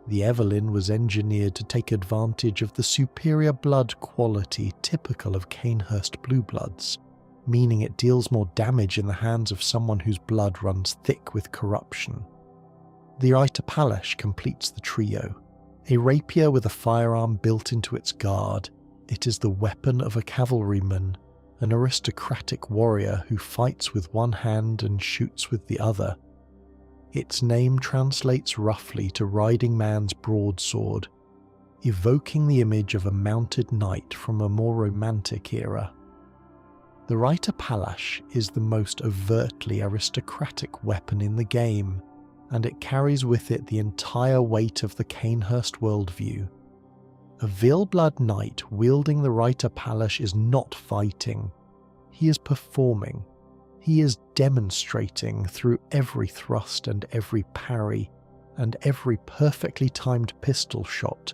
The Evelyn was engineered to take advantage of the superior blood quality typical of Cainhurst Bluebloods, meaning it deals more damage in the hands of someone whose blood runs thick with corruption. The Itapalash completes the trio. A rapier with a firearm built into its guard, it is the weapon of a cavalryman, an aristocratic warrior who fights with one hand and shoots with the other. Its name translates roughly to riding man's broadsword, evoking the image of a mounted knight from a more romantic era. The Reiter Pallasch is the most overtly aristocratic weapon in the game, and it carries with it the entire weight of the Cainhurst worldview. A Vileblood knight wielding the Reiter Pallasch is not fighting. He is performing. He is demonstrating through every thrust and every parry and every perfectly timed pistol shot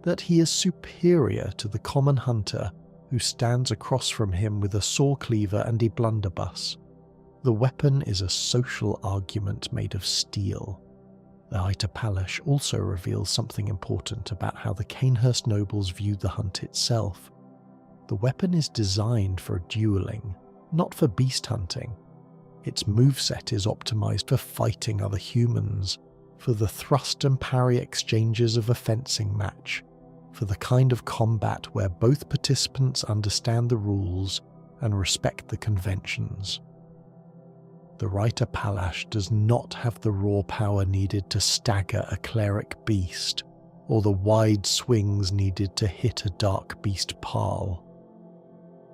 that he is superior to the common hunter who stands across from him with a Saw Cleaver and a blunderbuss. The weapon is a social argument made of steel. The Reiter Pallasch also reveals something important about how the Cainhurst nobles viewed the hunt itself. The weapon is designed for dueling, not for beast hunting. Its moveset is optimized for fighting other humans, for the thrust and parry exchanges of a fencing match, for the kind of combat where both participants understand the rules and respect the conventions. The Reiter Pallasch does not have the raw power needed to stagger a cleric beast, or the wide swings needed to hit a dark beast parl.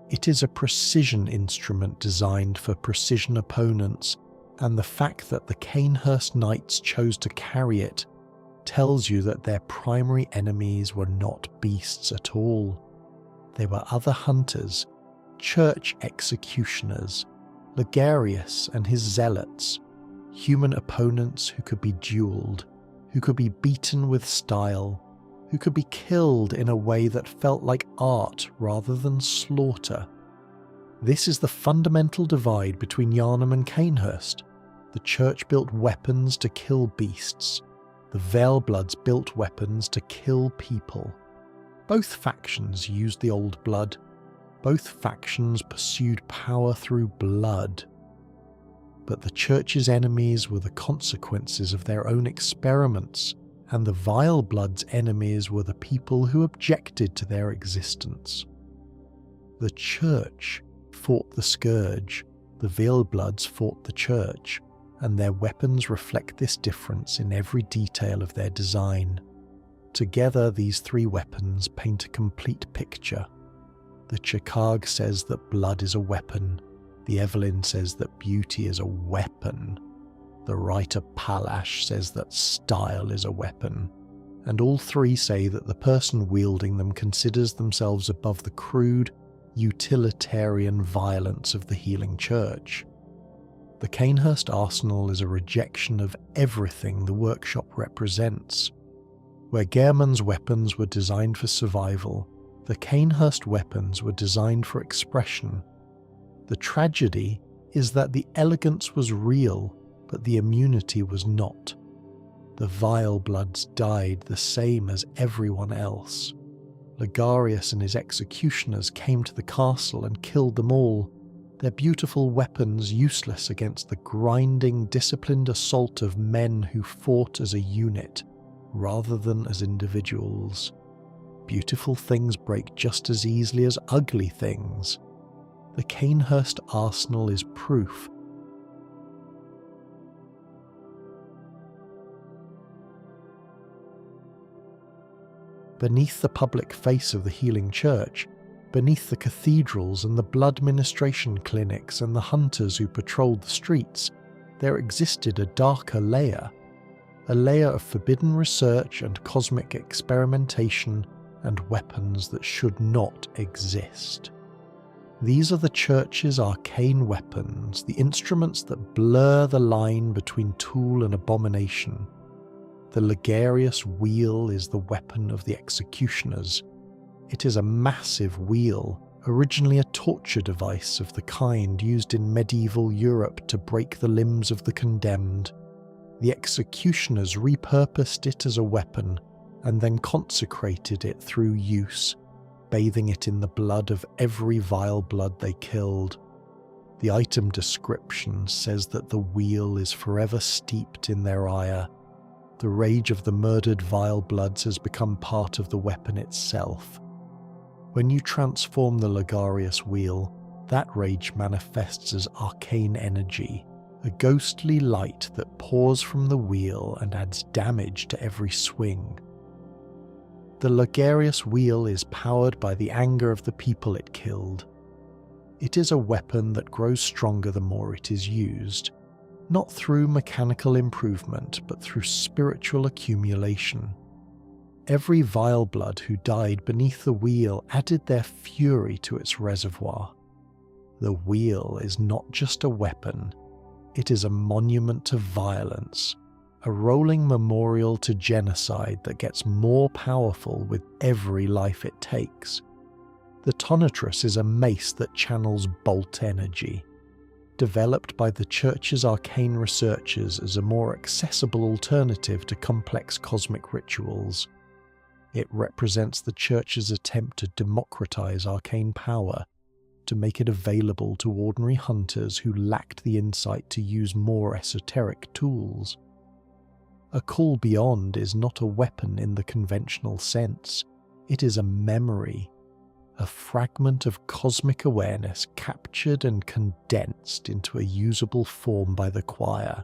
It is a precision instrument designed for precision opponents, and the fact that the Cainhurst knights chose to carry it tells you that their primary enemies were not beasts at all. They were other hunters, church executioners, Ligarius and his zealots, human opponents who could be duelled, who could be beaten with style, who could be killed in a way that felt like art rather than slaughter. This is the fundamental divide between Yharnam and Cainhurst. The church built weapons to kill beasts. The Vilebloods built weapons to kill people. Both factions used the old blood. Both factions pursued power through blood. But the church's enemies were the consequences of their own experiments, and the Vilebloods' enemies were the people who objected to their existence. The church fought the scourge, the Vilebloods fought the church, and their weapons reflect this difference in every detail of their design. Together, these three weapons paint a complete picture. The Chikage says that blood is a weapon, the Evelyn says that beauty is a weapon, the Reiter Pallasch says that style is a weapon, and all three say that the person wielding them considers themselves above the crude, utilitarian violence of the healing church. The Cainhurst arsenal is a rejection of everything the workshop represents. Where Gehrman's weapons were designed for survival, the Cainhurst weapons were designed for expression. The tragedy is that the elegance was real, but the immunity was not. The Vilebloods died the same as everyone else. Ligarius and his executioners came to the castle and killed them all, their beautiful weapons useless against the grinding, disciplined assault of men who fought as a unit, rather than as individuals. Beautiful things break just as easily as ugly things. The Cainhurst arsenal is proof. Beneath the public face of the healing church, beneath the cathedrals and the blood ministration clinics and the hunters who patrolled the streets, there existed a darker layer, a layer of forbidden research and cosmic experimentation and weapons that should not exist. These are the church's arcane weapons, the instruments that blur the line between tool and abomination. The Ligarius wheel is the weapon of the executioners. It is a massive wheel, originally a torture device of the kind used in medieval Europe to break the limbs of the condemned. The executioners repurposed it as a weapon and then consecrated it through use, bathing it in the blood of every Vileblood they killed. The item description says that the wheel is forever steeped in their ire. The rage of the murdered Vilebloods has become part of the weapon itself. When you transform the Logarius wheel, that rage manifests as arcane energy, a ghostly light that pours from the wheel and adds damage to every swing. The Logarius wheel is powered by the anger of the people it killed. It is a weapon that grows stronger the more it is used, not through mechanical improvement but through spiritual accumulation. Every Vileblood who died beneath the wheel added their fury to its reservoir. The wheel is not just a weapon, it is a monument to violence, a rolling memorial to genocide that gets more powerful with every life it takes. The Tonitrus is a mace that channels bolt energy, developed by the Church's arcane researchers as a more accessible alternative to complex cosmic rituals. It represents the Church's attempt to democratize arcane power, to make it available to ordinary hunters who lacked the insight to use more esoteric tools. A call beyond is not a weapon in the conventional sense. It is a memory, a fragment of cosmic awareness captured and condensed into a usable form by the choir.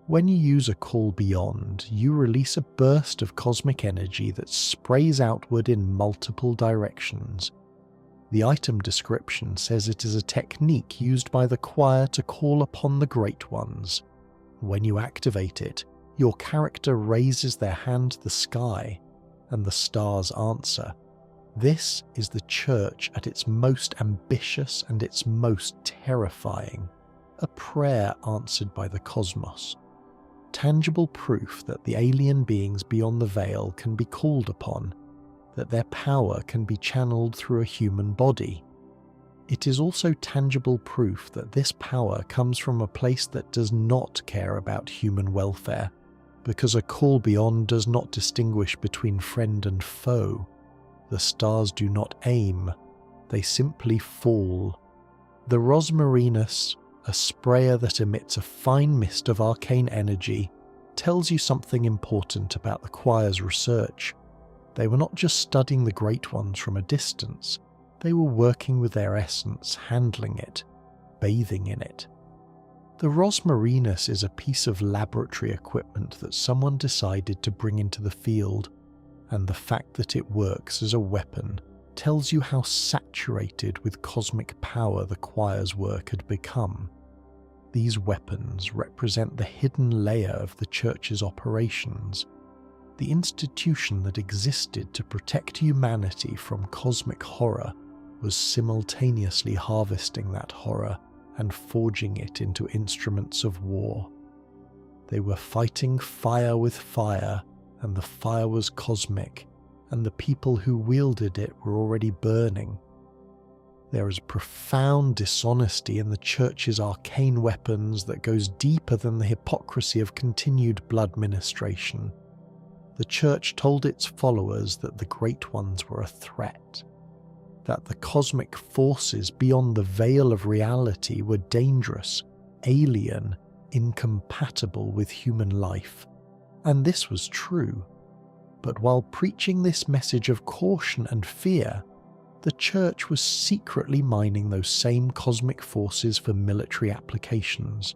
When you use a call beyond, you release a burst of cosmic energy that sprays outward in multiple directions. The item description says it is a technique used by the choir to call upon the Great Ones. When you activate it, your character raises their hand to the sky, and the stars answer. This is the Church at its most ambitious and its most terrifying, a prayer answered by the cosmos. Tangible proof that the alien beings beyond the veil can be called upon, that their power can be channeled through a human body. It is also tangible proof that this power comes from a place that does not care about human welfare, because a call beyond does not distinguish between friend and foe. The stars do not aim, they simply fall. The Rosmarinus, a sprayer that emits a fine mist of arcane energy, tells you something important about the choir's research. They were not just studying the Great Ones from a distance, they were working with their essence, handling it, bathing in it. The Rosmarinus is a piece of laboratory equipment that someone decided to bring into the field, and the fact that it works as a weapon tells you how saturated with cosmic power the choir's work had become. These weapons represent the hidden layer of the Church's operations, the institution that existed to protect humanity from cosmic horror was simultaneously harvesting that horror and forging it into instruments of war. They were fighting fire with fire, and the fire was cosmic, and the people who wielded it were already burning. There is profound dishonesty in the Church's arcane weapons that goes deeper than the hypocrisy of continued blood ministration. The Church told its followers that the Great Ones were a threat, that the cosmic forces beyond the veil of reality were dangerous, alien, incompatible with human life. And this was true. But while preaching this message of caution and fear, the Church was secretly mining those same cosmic forces for military applications.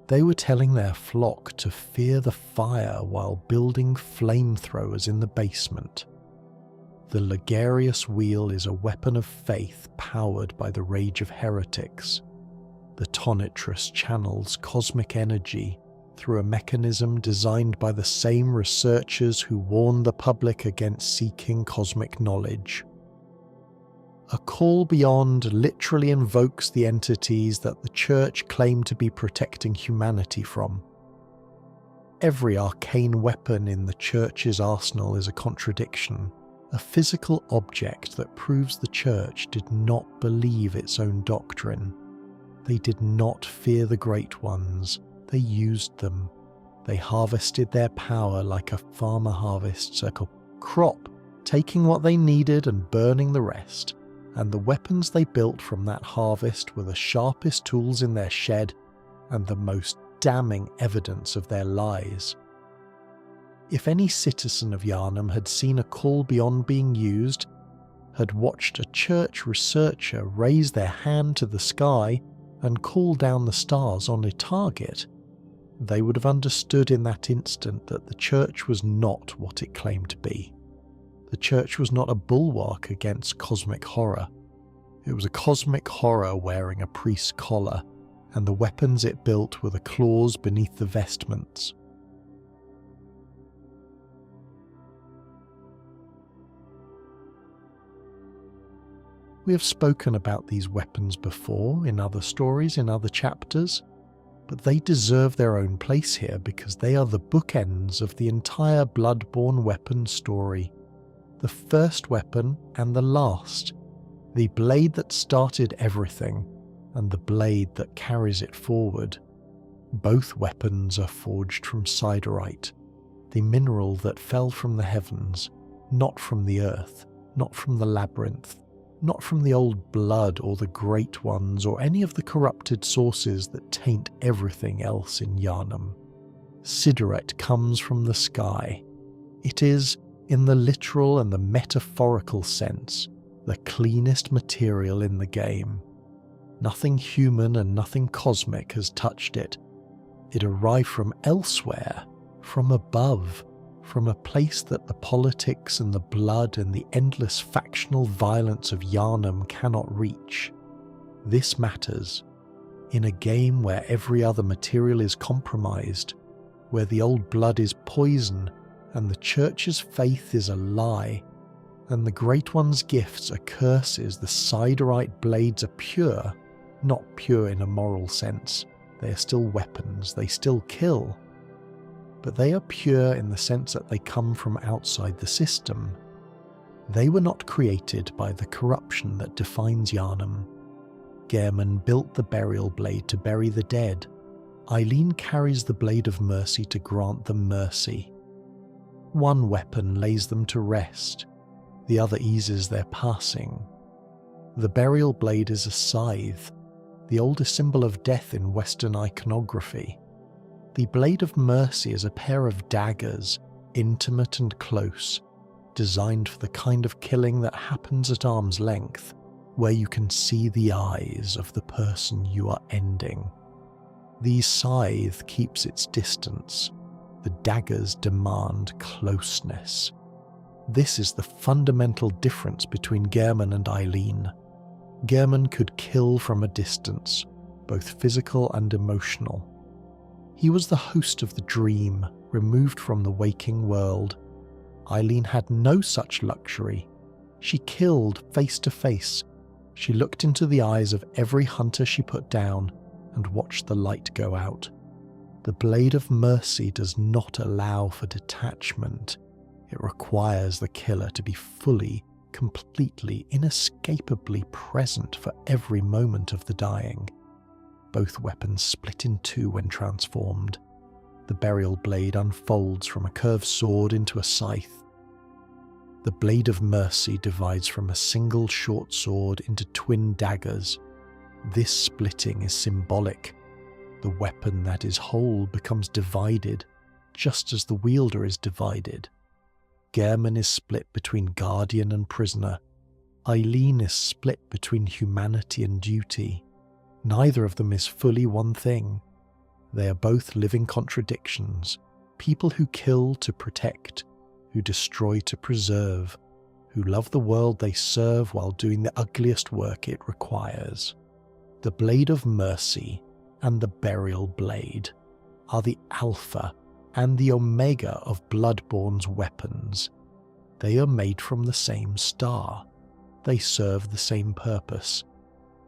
They were telling their flock to fear the fire while building flamethrowers in the basement. The Logarius wheel is a weapon of faith powered by the rage of heretics. The Tonitrus channels cosmic energy through a mechanism designed by the same researchers who warned the public against seeking cosmic knowledge. A call beyond literally invokes the entities that the Church claimed to be protecting humanity from. Every arcane weapon in the Church's arsenal is a contradiction, a physical object that proves the Church did not believe its own doctrine. They did not fear the Great Ones, they used them. They harvested their power like a farmer harvests a crop, taking what they needed and burning the rest. And the weapons they built from that harvest were the sharpest tools in their shed and the most damning evidence of their lies. If any citizen of Yharnam had seen a call beyond being used, had watched a church researcher raise their hand to the sky and call down the stars on a target, they would have understood in that instant that the church was not what it claimed to be. The church was not a bulwark against cosmic horror. It was a cosmic horror wearing a priest's collar, and the weapons it built were the claws beneath the vestments. We have spoken about these weapons before in other stories, in other chapters, but they deserve their own place here because they are the bookends of the entire Bloodborne weapon story. The first weapon and the last, the blade that started everything and the blade that carries it forward. Both weapons are forged from siderite, the mineral that fell from the heavens, not from the earth, not from the labyrinth, not from the old blood or the great ones or any of the corrupted sources that taint everything else in Yharnam. Siderite comes from the sky. It is, in the literal and the metaphorical sense, the cleanest material in the game. Nothing human and nothing cosmic has touched it. It arrived from elsewhere, from above, from a place that the politics and the blood and the endless factional violence of Yharnam cannot reach. This matters. In a game where every other material is compromised, where the old blood is poison and the church's faith is a lie, and the Great One's gifts are curses, the siderite blades are pure, not pure in a moral sense. They are still weapons, they still kill. But they are pure in the sense that they come from outside the system. They were not created by the corruption that defines Yharnam. Gehrman built the burial blade to bury the dead. Eileen carries the blade of mercy to grant them mercy. One weapon lays them to rest, the other eases their passing. The burial blade is a scythe, the oldest symbol of death in Western iconography. The blade of mercy is a pair of daggers, intimate and close, designed for the kind of killing that happens at arm's length, where you can see the eyes of the person you are ending. The scythe keeps its distance. The daggers demand closeness. This is the fundamental difference between Gehrman and Eileen. Gehrman could kill from a distance, both physical and emotional. He was the host of the dream, removed from the waking world. Eileen had no such luxury. She killed face to face. She looked into the eyes of every hunter she put down and watched the light go out. The blade of mercy does not allow for detachment. It requires the killer to be fully, completely, inescapably present for every moment of the dying. Both weapons split in two when transformed. The burial blade unfolds from a curved sword into a scythe. The blade of mercy divides from a single short sword into twin daggers. This splitting is symbolic. The weapon that is whole becomes divided, just as the wielder is divided. Gehrman is split between guardian and prisoner. Eileen is split between humanity and duty. Neither of them is fully one thing. They are both living contradictions, people who kill to protect, who destroy to preserve, who love the world they serve while doing the ugliest work it requires. The blade of mercy and the burial blade are the alpha and the omega of Bloodborne's weapons. They are made from the same star. They serve the same purpose.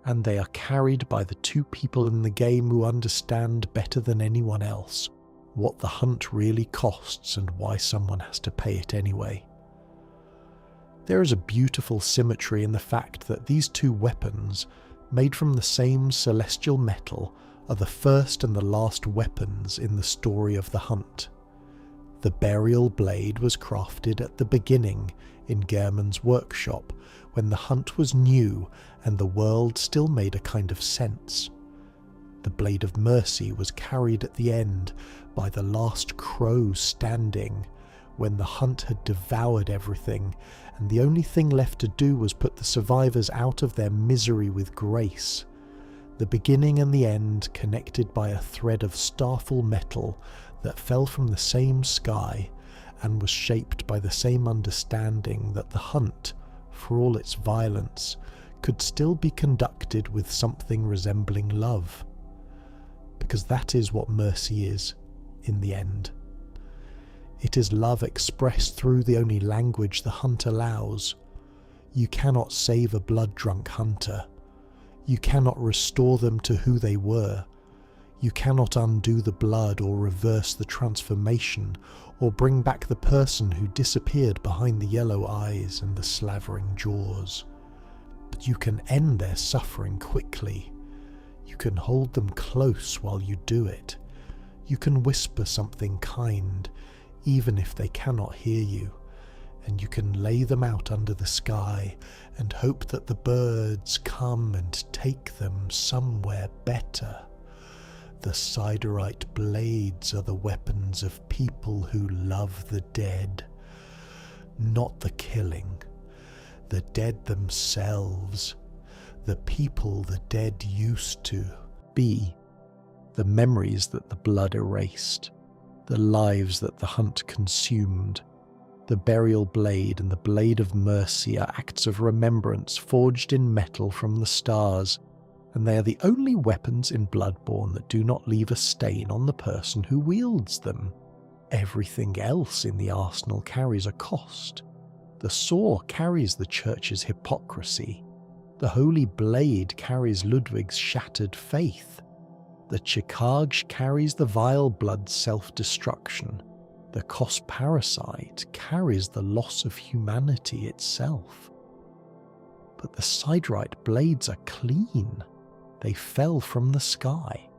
And they are carried by the two people in the game who understand better than anyone else what the hunt really costs and why someone has to pay it anyway. There is a beautiful symmetry in the fact that these two weapons, made from the same celestial metal, are the first and the last weapons in the story of the hunt. The burial blade was crafted at the beginning in Gehrman's workshop, when the hunt was new and the world still made a kind of sense. The blade of mercy was carried at the end by the last crow standing, when the hunt had devoured everything, and the only thing left to do was put the survivors out of their misery with grace. The beginning and the end connected by a thread of starful metal that fell from the same sky and was shaped by the same understanding that the hunt, for all its violence, could still be conducted with something resembling love. Because that is what mercy is, in the end. It is love expressed through the only language the hunt allows. You cannot save a blood-drunk hunter. You cannot restore them to who they were. You cannot undo the blood or reverse the transformation or bring back the person who disappeared behind the yellow eyes and the slavering jaws. But you can end their suffering quickly. You can hold them close while you do it. You can whisper something kind, even if they cannot hear you, and you can lay them out under the sky and hope that the birds come and take them somewhere better. The siderite blades are the weapons of people who love the dead, not the killing, the dead themselves, the people the dead used to be, the memories that the blood erased, the lives that the hunt consumed. The burial blade and the blade of mercy are acts of remembrance forged in metal from the stars, and they are the only weapons in Bloodborne that do not leave a stain on the person who wields them. Everything else in the arsenal carries a cost. The saw carries the church's hypocrisy. The Holy Blade carries Ludwig's shattered faith. The Chikage carries the Vilebloods' self-destruction. The Kos Parasite carries the loss of humanity itself. But the siderite blades are clean. They fell from the sky.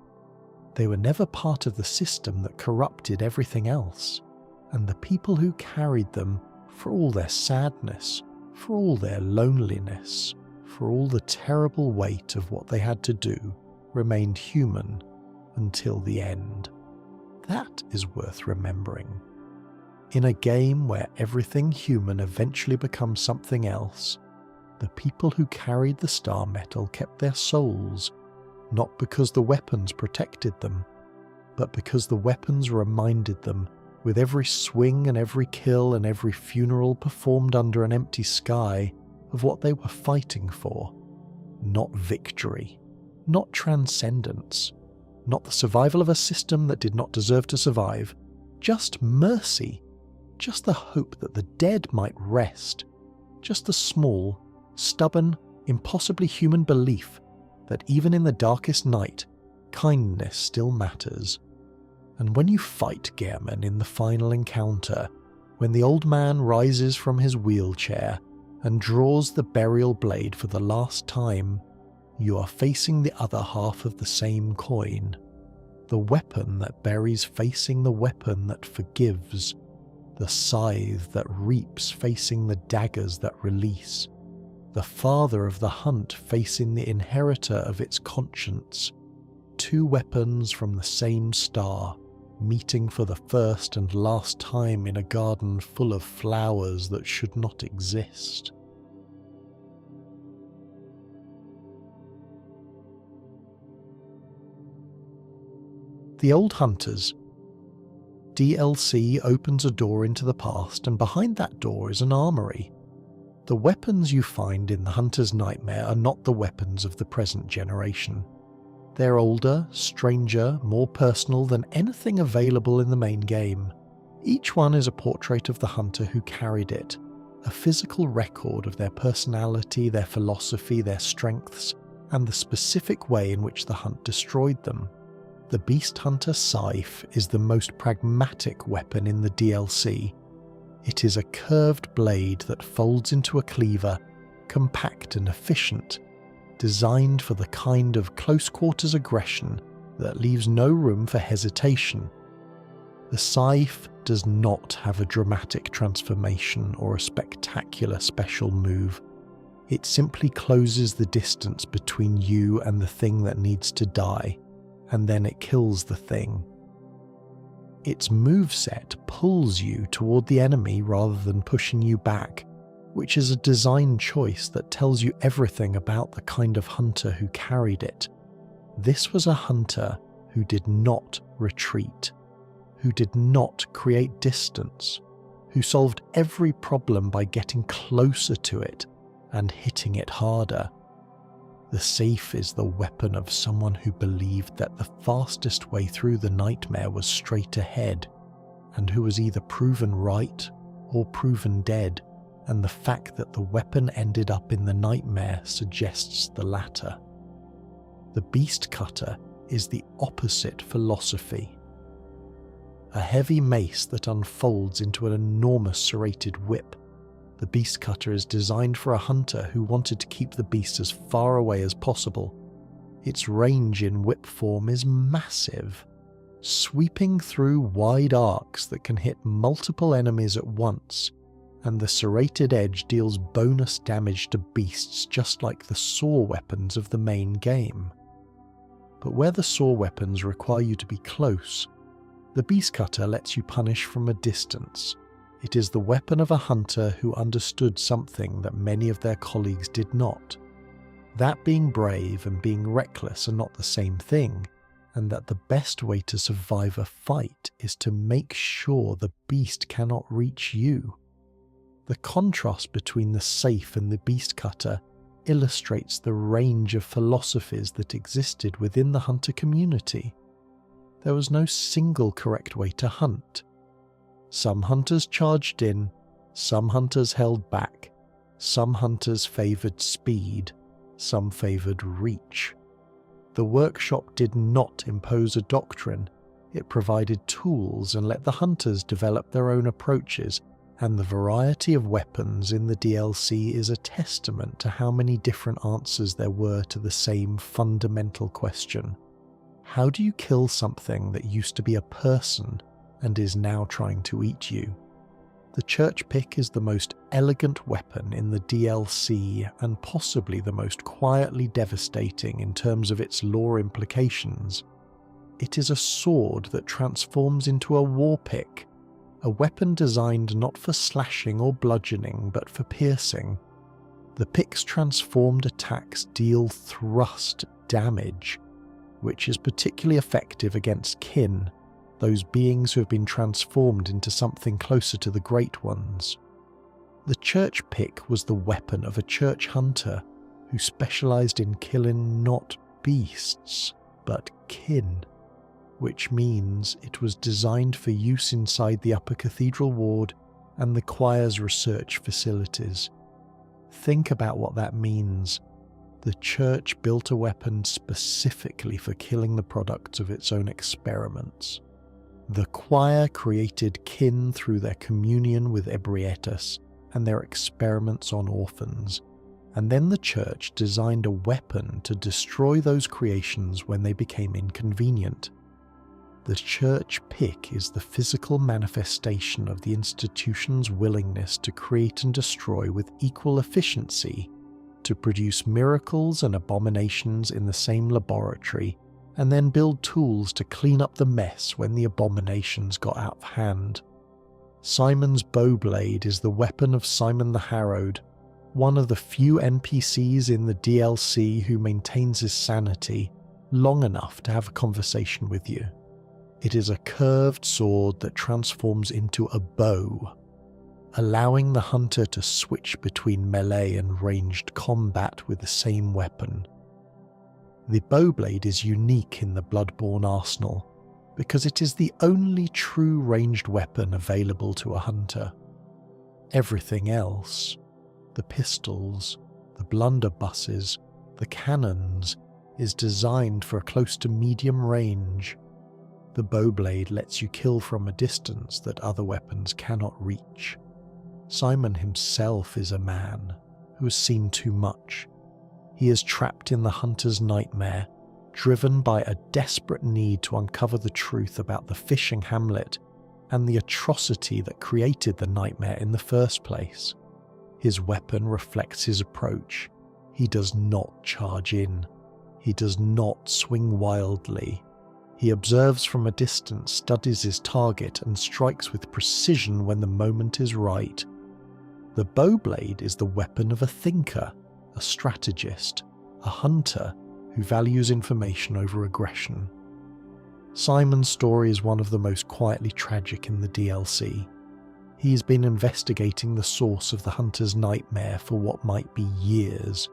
They were never part of the system that corrupted everything else, and the people who carried them, for all their sadness, for all their loneliness, for all the terrible weight of what they had to do, remained human until the end. That is worth remembering. In a game where everything human eventually becomes something else, the people who carried the star metal kept their souls, not because the weapons protected them, but because the weapons reminded them, with every swing and every kill and every funeral performed under an empty sky, of what they were fighting for. Not victory, not transcendence, not the survival of a system that did not deserve to survive, just mercy, just the hope that the dead might rest, just the small, stubborn, impossibly human belief that even in the darkest night, kindness still matters. And when you fight Gehrman in the final encounter, when the old man rises from his wheelchair and draws the burial blade for the last time, you are facing the other half of the same coin. The weapon that buries facing the weapon that forgives. The scythe that reaps facing the daggers that release. The father of the hunt facing the inheritor of its conscience. Two weapons from the same star, meeting for the first and last time in a garden full of flowers that should not exist. The Old Hunters. DLC opens a door into the past, and behind that door is an armory. The weapons you find in the Hunter's Nightmare are not the weapons of the present generation. They're older, stranger, more personal than anything available in the main game. Each one is a portrait of the hunter who carried it, a physical record of their personality, their philosophy, their strengths, and the specific way in which the hunt destroyed them. The Beast Hunter Scythe is the most pragmatic weapon in the DLC. It is a curved blade that folds into a cleaver, compact and efficient, designed for the kind of close-quarters aggression that leaves no room for hesitation. The scythe does not have a dramatic transformation or a spectacular special move. It simply closes the distance between you and the thing that needs to die, and then it kills the thing. Its moveset pulls you toward the enemy rather than pushing you back, which is a design choice that tells you everything about the kind of hunter who carried it. This was a hunter who did not retreat, who did not create distance, who solved every problem by getting closer to it and hitting it harder. The safe is the weapon of someone who believed that the fastest way through the nightmare was straight ahead, and who was either proven right or proven dead, and the fact that the weapon ended up in the nightmare suggests the latter. The beast cutter is the opposite philosophy. A heavy mace that unfolds into an enormous serrated whip. The beast cutter is designed for a hunter who wanted to keep the beast as far away as possible. Its range in whip form is massive, sweeping through wide arcs that can hit multiple enemies at once, and the serrated edge deals bonus damage to beasts just like the saw weapons of the main game. But where the saw weapons require you to be close, the beast cutter lets you punish from a distance. It is the weapon of a hunter who understood something that many of their colleagues did not. That being brave and being reckless are not the same thing, and that the best way to survive a fight is to make sure the beast cannot reach you. The contrast between the safe and the beast cutter illustrates the range of philosophies that existed within the hunter community. There was no single correct way to hunt. Some hunters charged in, some hunters held back, some hunters favoured speed, some favoured reach. The workshop did not impose a doctrine, it provided tools and let the hunters develop their own approaches, and the variety of weapons in the DLC is a testament to how many different answers there were to the same fundamental question. How do you kill something that used to be a person and is now trying to eat you? The church pick is the most elegant weapon in the DLC and possibly the most quietly devastating in terms of its lore implications. It is a sword that transforms into a war pick, a weapon designed not for slashing or bludgeoning but for piercing. The pick's transformed attacks deal thrust damage, which is particularly effective against kin, those beings who have been transformed into something closer to the Great Ones. The church pick was the weapon of a church hunter who specialised in killing not beasts, but kin, which means it was designed for use inside the upper cathedral ward and the choir's research facilities. Think about what that means. The church built a weapon specifically for killing the products of its own experiments. The choir created kin through their communion with Ebrietas and their experiments on orphans, and then the church designed a weapon to destroy those creations when they became inconvenient. The church pick is the physical manifestation of the institution's willingness to create and destroy with equal efficiency, to produce miracles and abominations in the same laboratory, and then build tools to clean up the mess when the abominations got out of hand. Simon's bow blade is the weapon of Simon the Harrowed, one of the few NPCs in the DLC who maintains his sanity long enough to have a conversation with you. It is a curved sword that transforms into a bow, allowing the hunter to switch between melee and ranged combat with the same weapon. The bowblade is unique in the Bloodborne arsenal because it is the only true ranged weapon available to a hunter. Everything else, the pistols, the blunderbusses, the cannons, is designed for a close to medium range. The bowblade lets you kill from a distance that other weapons cannot reach. Simon himself is a man who has seen too much. He is trapped in the hunter's nightmare, driven by a desperate need to uncover the truth about the fishing hamlet and the atrocity that created the nightmare in the first place. His weapon reflects his approach. He does not charge in. He does not swing wildly. He observes from a distance, studies his target, and strikes with precision when the moment is right. The bow blade is the weapon of a thinker, a strategist, a hunter who values information over aggression. Simon's story is one of the most quietly tragic in the DLC. He's been investigating the source of the hunter's nightmare for what might be years,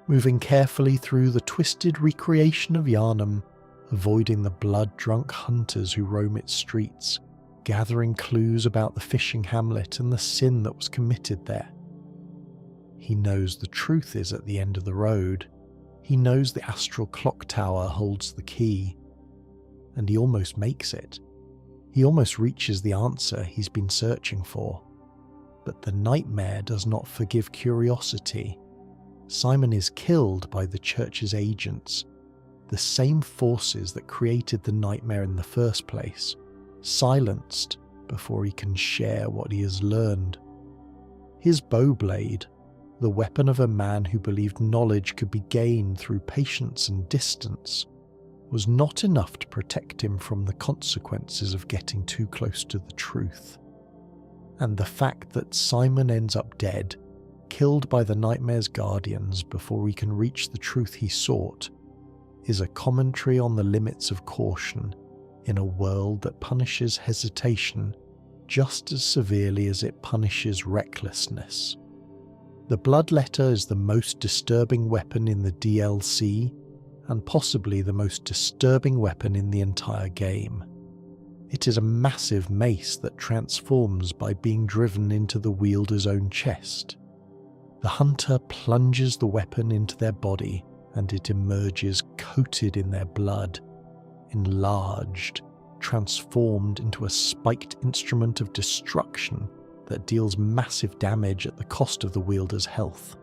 moving carefully through the twisted recreation of Yharnam, avoiding the blood-drunk hunters who roam its streets, gathering clues about the fishing hamlet and the sin that was committed there. He knows the truth is at the end of the road. He knows the astral clock tower holds the key. And he almost makes it. He almost reaches the answer he's been searching for. But the nightmare does not forgive curiosity. Simon is killed by the church's agents, the same forces that created the nightmare in the first place, silenced before he can share what he has learned. His bow blade, the weapon of a man who believed knowledge could be gained through patience and distance, was not enough to protect him from the consequences of getting too close to the truth. And the fact that Simon ends up dead, killed by the nightmare's guardians before he can reach the truth he sought, is a commentary on the limits of caution in a world that punishes hesitation just as severely as it punishes recklessness. The Bloodletter is the most disturbing weapon in the DLC, and possibly the most disturbing weapon in the entire game. It is a massive mace that transforms by being driven into the wielder's own chest. The hunter plunges the weapon into their body, and it emerges coated in their blood, enlarged, transformed into a spiked instrument of destruction that deals massive damage at the cost of the wielder's health.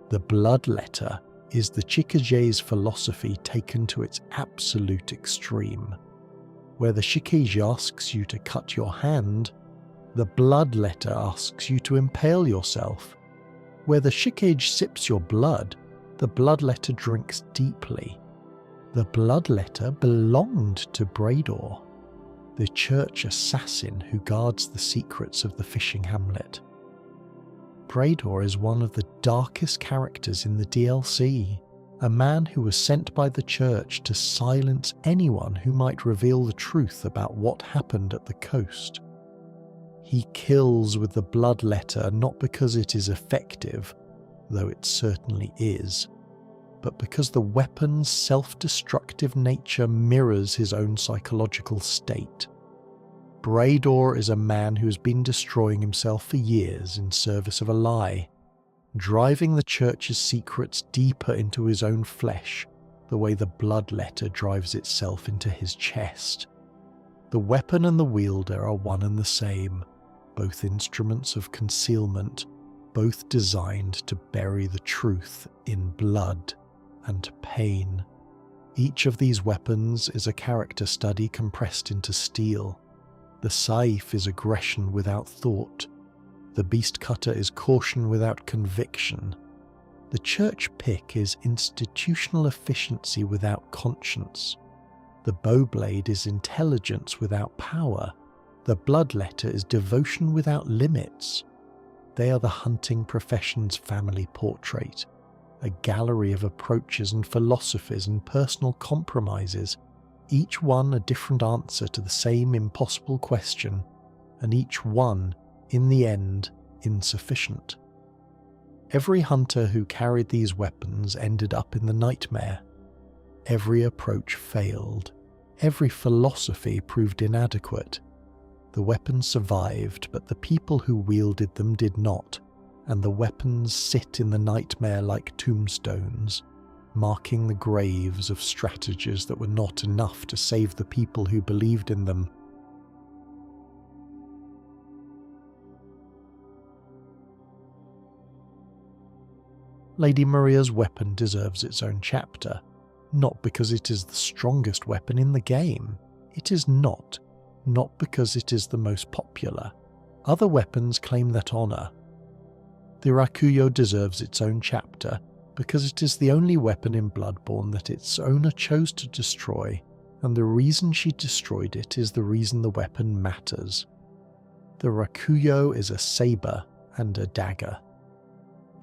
The Bloodletter is the Chikage's philosophy taken to its absolute extreme. Where the Chikage asks you to cut your hand, the Bloodletter asks you to impale yourself. Where the Chikage sips your blood, the Bloodletter drinks deeply. The Bloodletter belonged to Brador, the church assassin who guards the secrets of the fishing hamlet. Brador is one of the darkest characters in the DLC, a man who was sent by the church to silence anyone who might reveal the truth about what happened at the coast. He kills with the Bloodletter not because it is effective, though it certainly is, but because the weapon's self-destructive nature mirrors his own psychological state. Brador is a man who has been destroying himself for years in service of a lie, driving the church's secrets deeper into his own flesh, the way the Bloodletter drives itself into his chest. The weapon and the wielder are one and the same, both instruments of concealment, both designed to bury the truth in blood and pain. Each of these weapons is a character study compressed into steel. The scythe is aggression without thought. The beast cutter is caution without conviction. The church pick is institutional efficiency without conscience. The bow blade is intelligence without power. The Bloodletter is devotion without limits. They are the hunting profession's family portrait, a gallery of approaches and philosophies and personal compromises, each one a different answer to the same impossible question, and each one, in the end, insufficient. Every hunter who carried these weapons ended up in the nightmare. Every approach failed. Every philosophy proved inadequate. The weapons survived, but the people who wielded them did not, and the weapons sit in the nightmare like tombstones, marking the graves of strategies that were not enough to save the people who believed in them. Lady Maria's weapon deserves its own chapter, not because it is the strongest weapon in the game. It is not because it is the most popular. Other weapons claim that honour. The Rakuyo deserves its own chapter because it is the only weapon in Bloodborne that its owner chose to destroy and the reason she destroyed it is the reason the weapon matters. The Rakuyo is a saber and a dagger.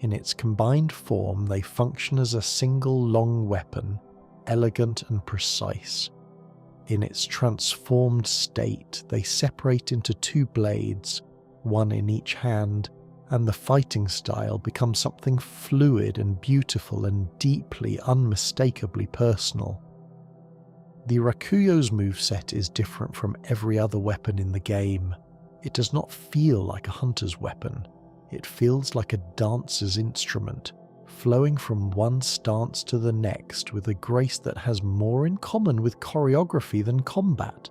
In its combined form, they function as a single long weapon, elegant and precise. In its transformed state, they separate into two blades, one in each hand, and the fighting style becomes something fluid and beautiful and deeply, unmistakably personal. The Rakuyo's moveset is different from every other weapon in the game. It does not feel like a hunter's weapon. It feels like a dancer's instrument, flowing from one stance to the next with a grace that has more in common with choreography than combat.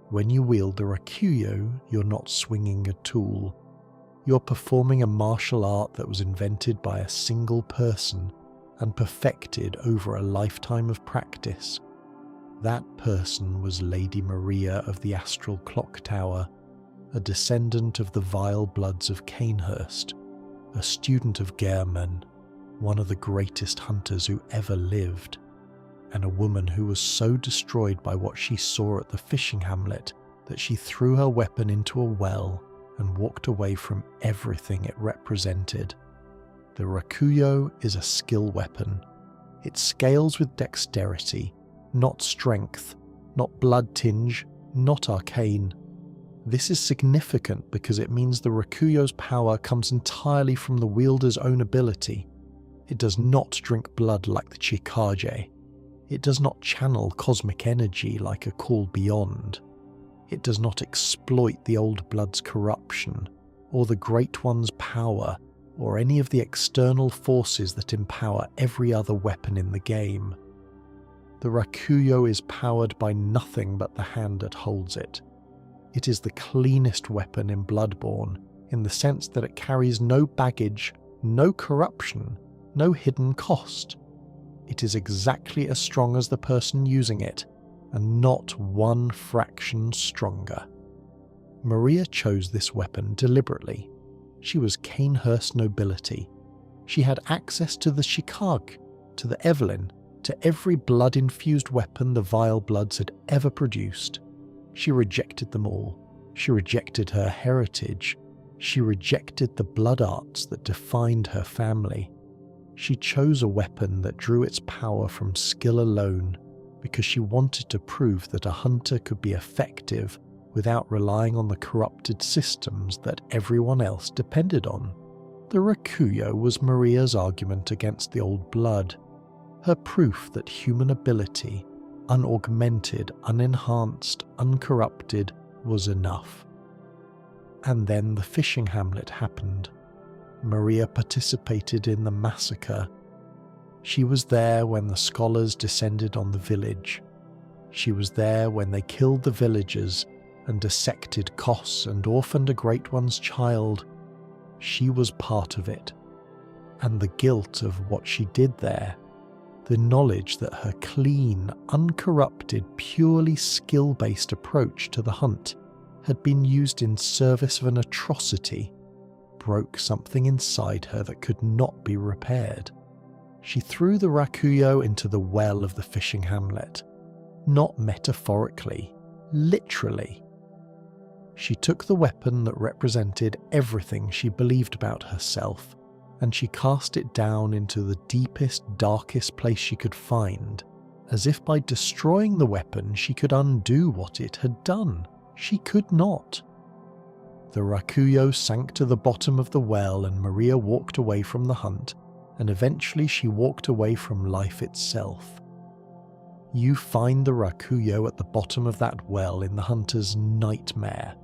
When you wield the Rakuyo, you're not swinging a tool. You're performing a martial art that was invented by a single person and perfected over a lifetime of practice. That person was Lady Maria of the Astral Clock Tower, a descendant of the Vilebloods of Cainhurst, a student of Gehrman, one of the greatest hunters who ever lived, and a woman who was so destroyed by what she saw at the fishing hamlet that she threw her weapon into a well and walked away from everything it represented. The Rakuyo is a skill weapon. It scales with dexterity, not strength, not blood tinge, not arcane. This is significant because it means the Rakuyo's power comes entirely from the wielder's own ability. It does not drink blood like the Chikage. It does not channel cosmic energy like a call beyond. It does not exploit the old blood's corruption, or the Great One's power, or any of the external forces that empower every other weapon in the game. The Rakuyo is powered by nothing but the hand that holds it. It is the cleanest weapon in Bloodborne, in the sense that it carries no baggage, no corruption, no hidden cost. It is exactly as strong as the person using it, and not one fraction stronger. Maria chose this weapon deliberately. She was Cainhurst nobility. She had access to the Chikage, to the Evelyn, to every blood-infused weapon the Vilebloods had ever produced. She rejected them all. She rejected her heritage. She rejected the blood arts that defined her family. She chose a weapon that drew its power from skill alone because she wanted to prove that a hunter could be effective without relying on the corrupted systems that everyone else depended on. The Rakuyo was Maria's argument against the old blood, her proof that human ability, unaugmented, unenhanced, uncorrupted, was enough. And then the fishing hamlet happened. Maria participated in the massacre. She was there when the scholars descended on the village. She was there when they killed the villagers and dissected Kos and orphaned a Great One's child. She was part of it. And the guilt of what she did there, the knowledge that her clean, uncorrupted, purely skill-based approach to the hunt had been used in service of an atrocity, broke something inside her that could not be repaired. She threw the Rakuyo into the well of the fishing hamlet, not metaphorically, literally. She took the weapon that represented everything she believed about herself, and she cast it down into the deepest, darkest place she could find, as if by destroying the weapon she could undo what it had done. She could not. The Rakuyo sank to the bottom of the well and Maria walked away from the hunt, and eventually she walked away from life itself. You find the Rakuyo at the bottom of that well in the hunter's nightmare.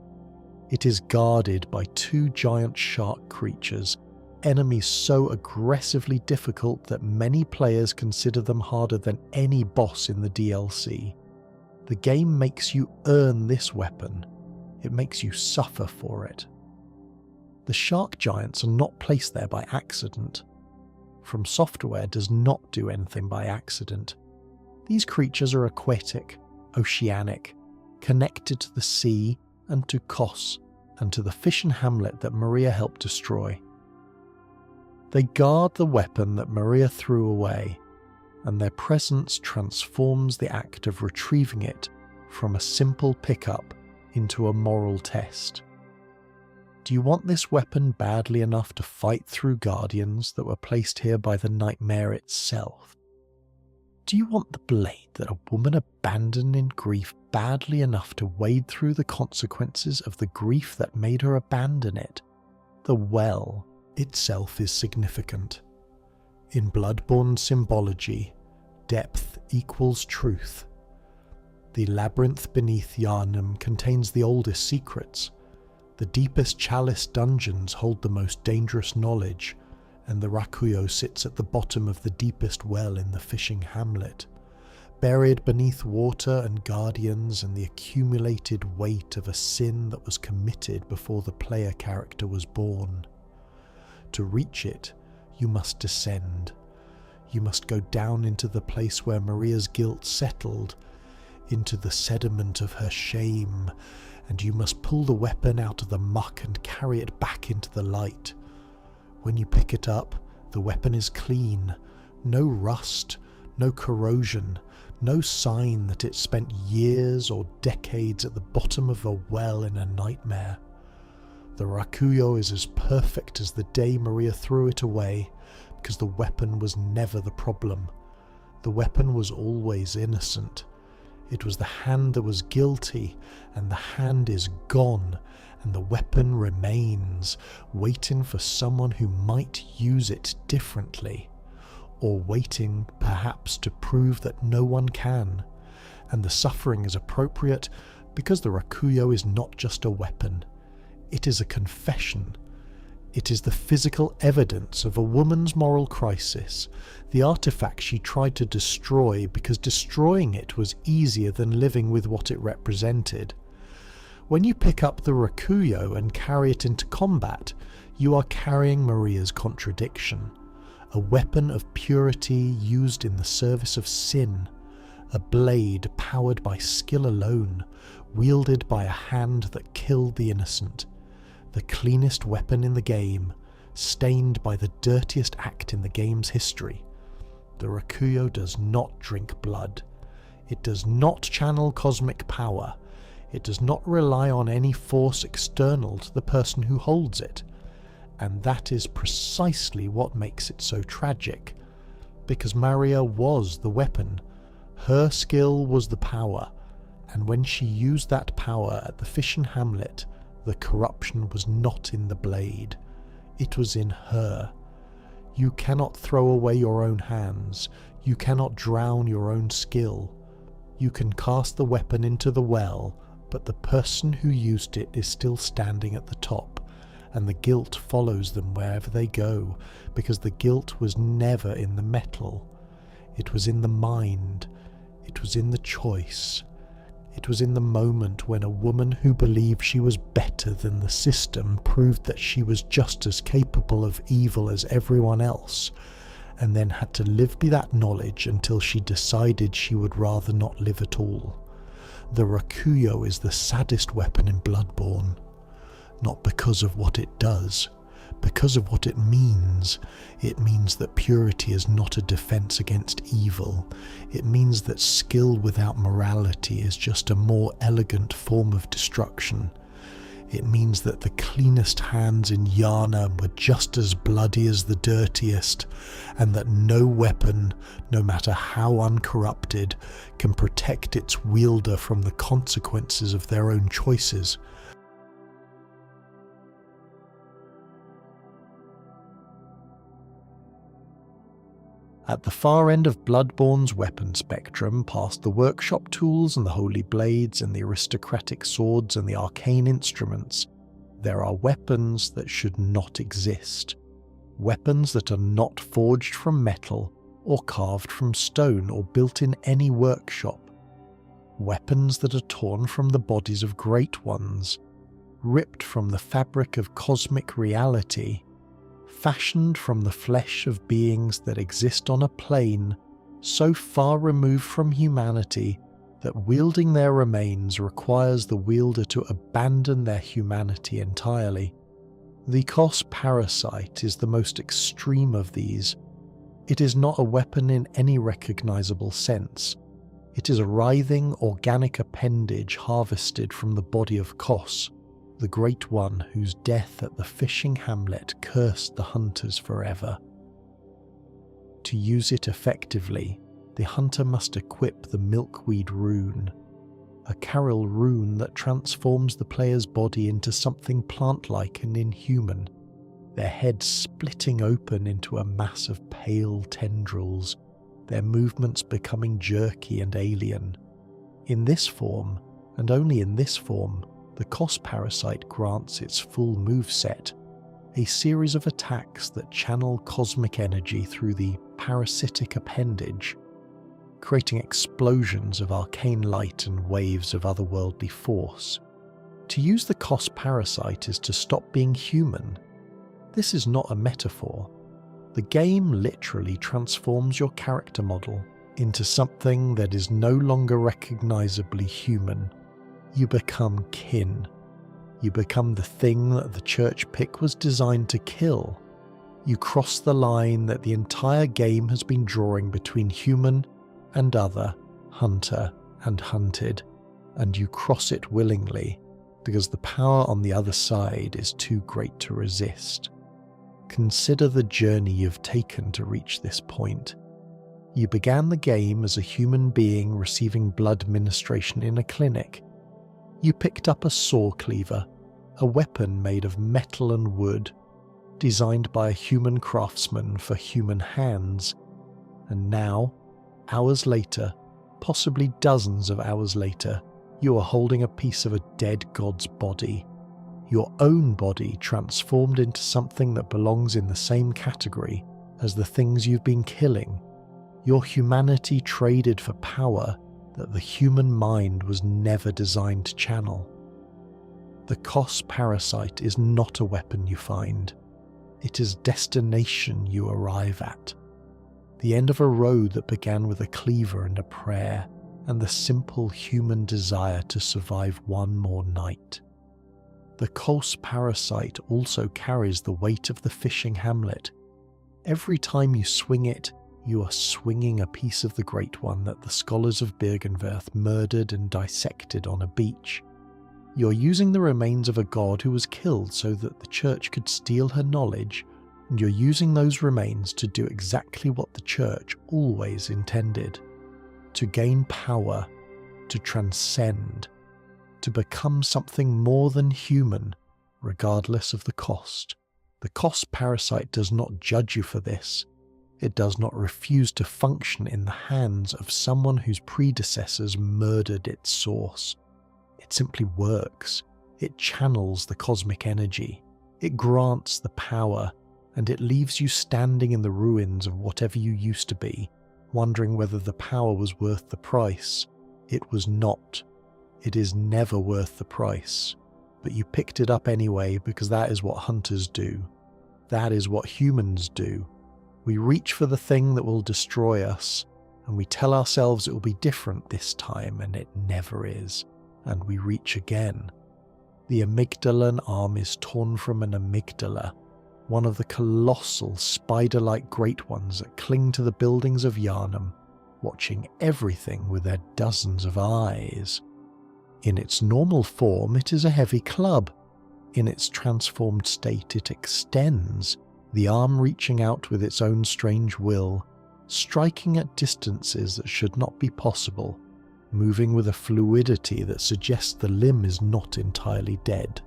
It is guarded by two giant shark creatures, enemies so aggressively difficult that many players consider them harder than any boss in the DLC. The game makes you earn this weapon. It makes you suffer for it. The shark giants are not placed there by accident. From Software does not do anything by accident. These creatures are aquatic, oceanic, connected to the sea and to Kos and to the fishing hamlet that Maria helped destroy. They guard the weapon that Maria threw away, and their presence transforms the act of retrieving it from a simple pickup into a moral test. Do you want this weapon badly enough to fight through guardians that were placed here by the nightmare itself? Do you want the blade that a woman abandoned in grief badly enough to wade through the consequences of the grief that made her abandon it? The well itself is significant. In Bloodborne symbology, depth equals truth. The labyrinth beneath Yharnam contains the oldest secrets. The deepest chalice dungeons hold the most dangerous knowledge, and the Rakuyo sits at the bottom of the deepest well in the fishing hamlet, buried beneath water and guardians and the accumulated weight of a sin that was committed before the player character was born. To reach it, you must descend. You must go down into the place where Maria's guilt settled, into the sediment of her shame, and you must pull the weapon out of the muck and carry it back into the light. When you pick it up, the weapon is clean, no rust, no corrosion, no sign that it spent years or decades at the bottom of a well in a nightmare. The Rakuyo is as perfect as the day Maria threw it away, because the weapon was never the problem. The weapon was always innocent. It was the hand that was guilty, and the hand is gone, and the weapon remains, waiting for someone who might use it differently, or waiting perhaps to prove that no one can. And the suffering is appropriate because the Rakuyo is not just a weapon. It is a confession. It is the physical evidence of a woman's moral crisis, the artifact she tried to destroy because destroying it was easier than living with what it represented. When you pick up the Rakuyo and carry it into combat, you are carrying Maria's contradiction, a weapon of purity used in the service of sin, a blade powered by skill alone, wielded by a hand that killed the innocent, the cleanest weapon in the game, stained by the dirtiest act in the game's history. The Rakuyo does not drink blood. It does not channel cosmic power. It does not rely on any force external to the person who holds it. And that is precisely what makes it so tragic. Because Maria was the weapon. Her skill was the power. And when she used that power at the fishing hamlet, the corruption was not in the blade. It was in her. You cannot throw away your own hands. You cannot drown your own skill. You can cast the weapon into the well, but the person who used it is still standing at the top, and the guilt follows them wherever they go, because the guilt was never in the metal. It was in the mind. It was in the choice. It was in the moment when a woman who believed she was better than the system proved that she was just as capable of evil as everyone else, and then had to live by that knowledge until she decided she would rather not live at all. The Rakuyo is the saddest weapon in Bloodborne, not because of what it does, because of what it means. It means that purity is not a defense against evil. It means that skill without morality is just a more elegant form of destruction. It means that the cleanest hands in Yharnam were just as bloody as the dirtiest, and that no weapon, no matter how uncorrupted, can protect its wielder from the consequences of their own choices. At the far end of Bloodborne's weapon spectrum, past the workshop tools and the holy blades and the aristocratic swords and the arcane instruments, there are weapons that should not exist. Weapons that are not forged from metal or carved from stone or built in any workshop. Weapons that are torn from the bodies of great ones, ripped from the fabric of cosmic reality, fashioned from the flesh of beings that exist on a plane so far removed from humanity that wielding their remains requires the wielder to abandon their humanity entirely. The Kos Parasite is the most extreme of these, It is not a weapon in any recognizable sense. It is a writhing, organic appendage harvested from the body of Kos, the Great One whose death at the fishing hamlet cursed the hunters forever. To use it effectively, the hunter must equip the Milkweed Rune, a Carol rune that transforms the player's body into something plant-like and inhuman, their heads splitting open into a mass of pale tendrils, their movements becoming jerky and alien. In this form, and only in this form, the Kos Parasite grants its full moveset, a series of attacks that channel cosmic energy through the parasitic appendage, creating explosions of arcane light and waves of otherworldly force. To use the Kos Parasite is to stop being human. This is not a metaphor. The game literally transforms your character model into something that is no longer recognizably human. You become kin. You become the thing that the church pick was designed to kill. You cross the line that the entire game has been drawing between human and other, hunter and hunted, and you cross it willingly because the power on the other side is too great to resist. Consider the journey you've taken to reach this point. You began the game as a human being receiving blood ministration in a clinic. You picked up a Saw Cleaver, a weapon made of metal and wood, designed by a human craftsman for human hands, and now, hours later, possibly dozens of hours later, you are holding a piece of a dead god's body, your own body transformed into something that belongs in the same category as the things you've been killing, your humanity traded for power that the human mind was never designed to channel. The Kos Parasite is not a weapon you find. It is destination you arrive at. The end of a road that began with a cleaver and a prayer, and the simple human desire to survive one more night. The Kos Parasite also carries the weight of the fishing hamlet. Every time you swing it, you are swinging a piece of the Great One that the scholars of Byrgenwerth murdered and dissected on a beach. You're using the remains of a god who was killed so that the church could steal her knowledge, and you're using those remains to do exactly what the church always intended: to gain power, to transcend, to become something more than human, regardless of the cost. The Kos Parasite does not judge you for this. It does not refuse to function in the hands of someone whose predecessors murdered its source. It simply works. It channels the cosmic energy. It grants the power, and it leaves you standing in the ruins of whatever you used to be, wondering whether the power was worth the price. It was not. It is never worth the price. But you picked it up anyway because that is what hunters do. That is what humans do. We reach for the thing that will destroy us, and we tell ourselves it will be different this time, and it never is. And we reach again. The amygdalan arm is torn from an amygdala, one of the colossal spider-like great ones that cling to the buildings of Yharnam, watching everything with their dozens of eyes. In its normal form, it is a heavy club. In its transformed state, it extends, the arm reaching out with its own strange will, striking at distances that should not be possible, moving with a fluidity that suggests the limb is not entirely dead.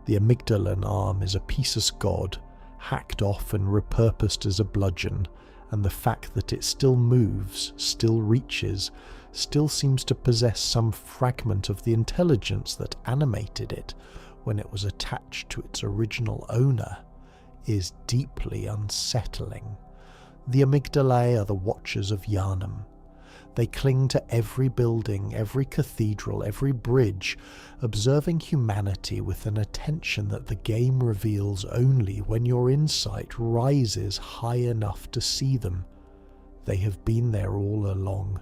The amygdalan arm is a Pisces god, hacked off and repurposed as a bludgeon, and the fact that it still moves, still reaches, still seems to possess some fragment of the intelligence that animated it when it was attached to its original owner, is deeply unsettling. The amygdalae are the watchers of Yharnam. They cling to every building, every cathedral, every bridge, observing humanity with an attention that the game reveals only when your insight rises high enough to see them. They have been there all along.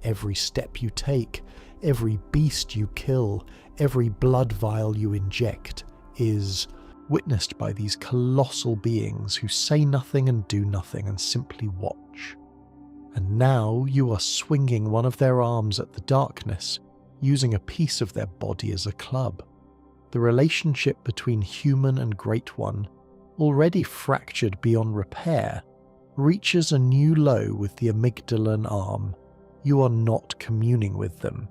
Every step you take, every beast you kill, every blood vial you inject is witnessed by these colossal beings who say nothing and do nothing and simply watch. And now you are swinging one of their arms at the darkness, using a piece of their body as a club. The relationship between human and Great One, already fractured beyond repair, reaches a new low with the amygdalan arm. You are not communing with them.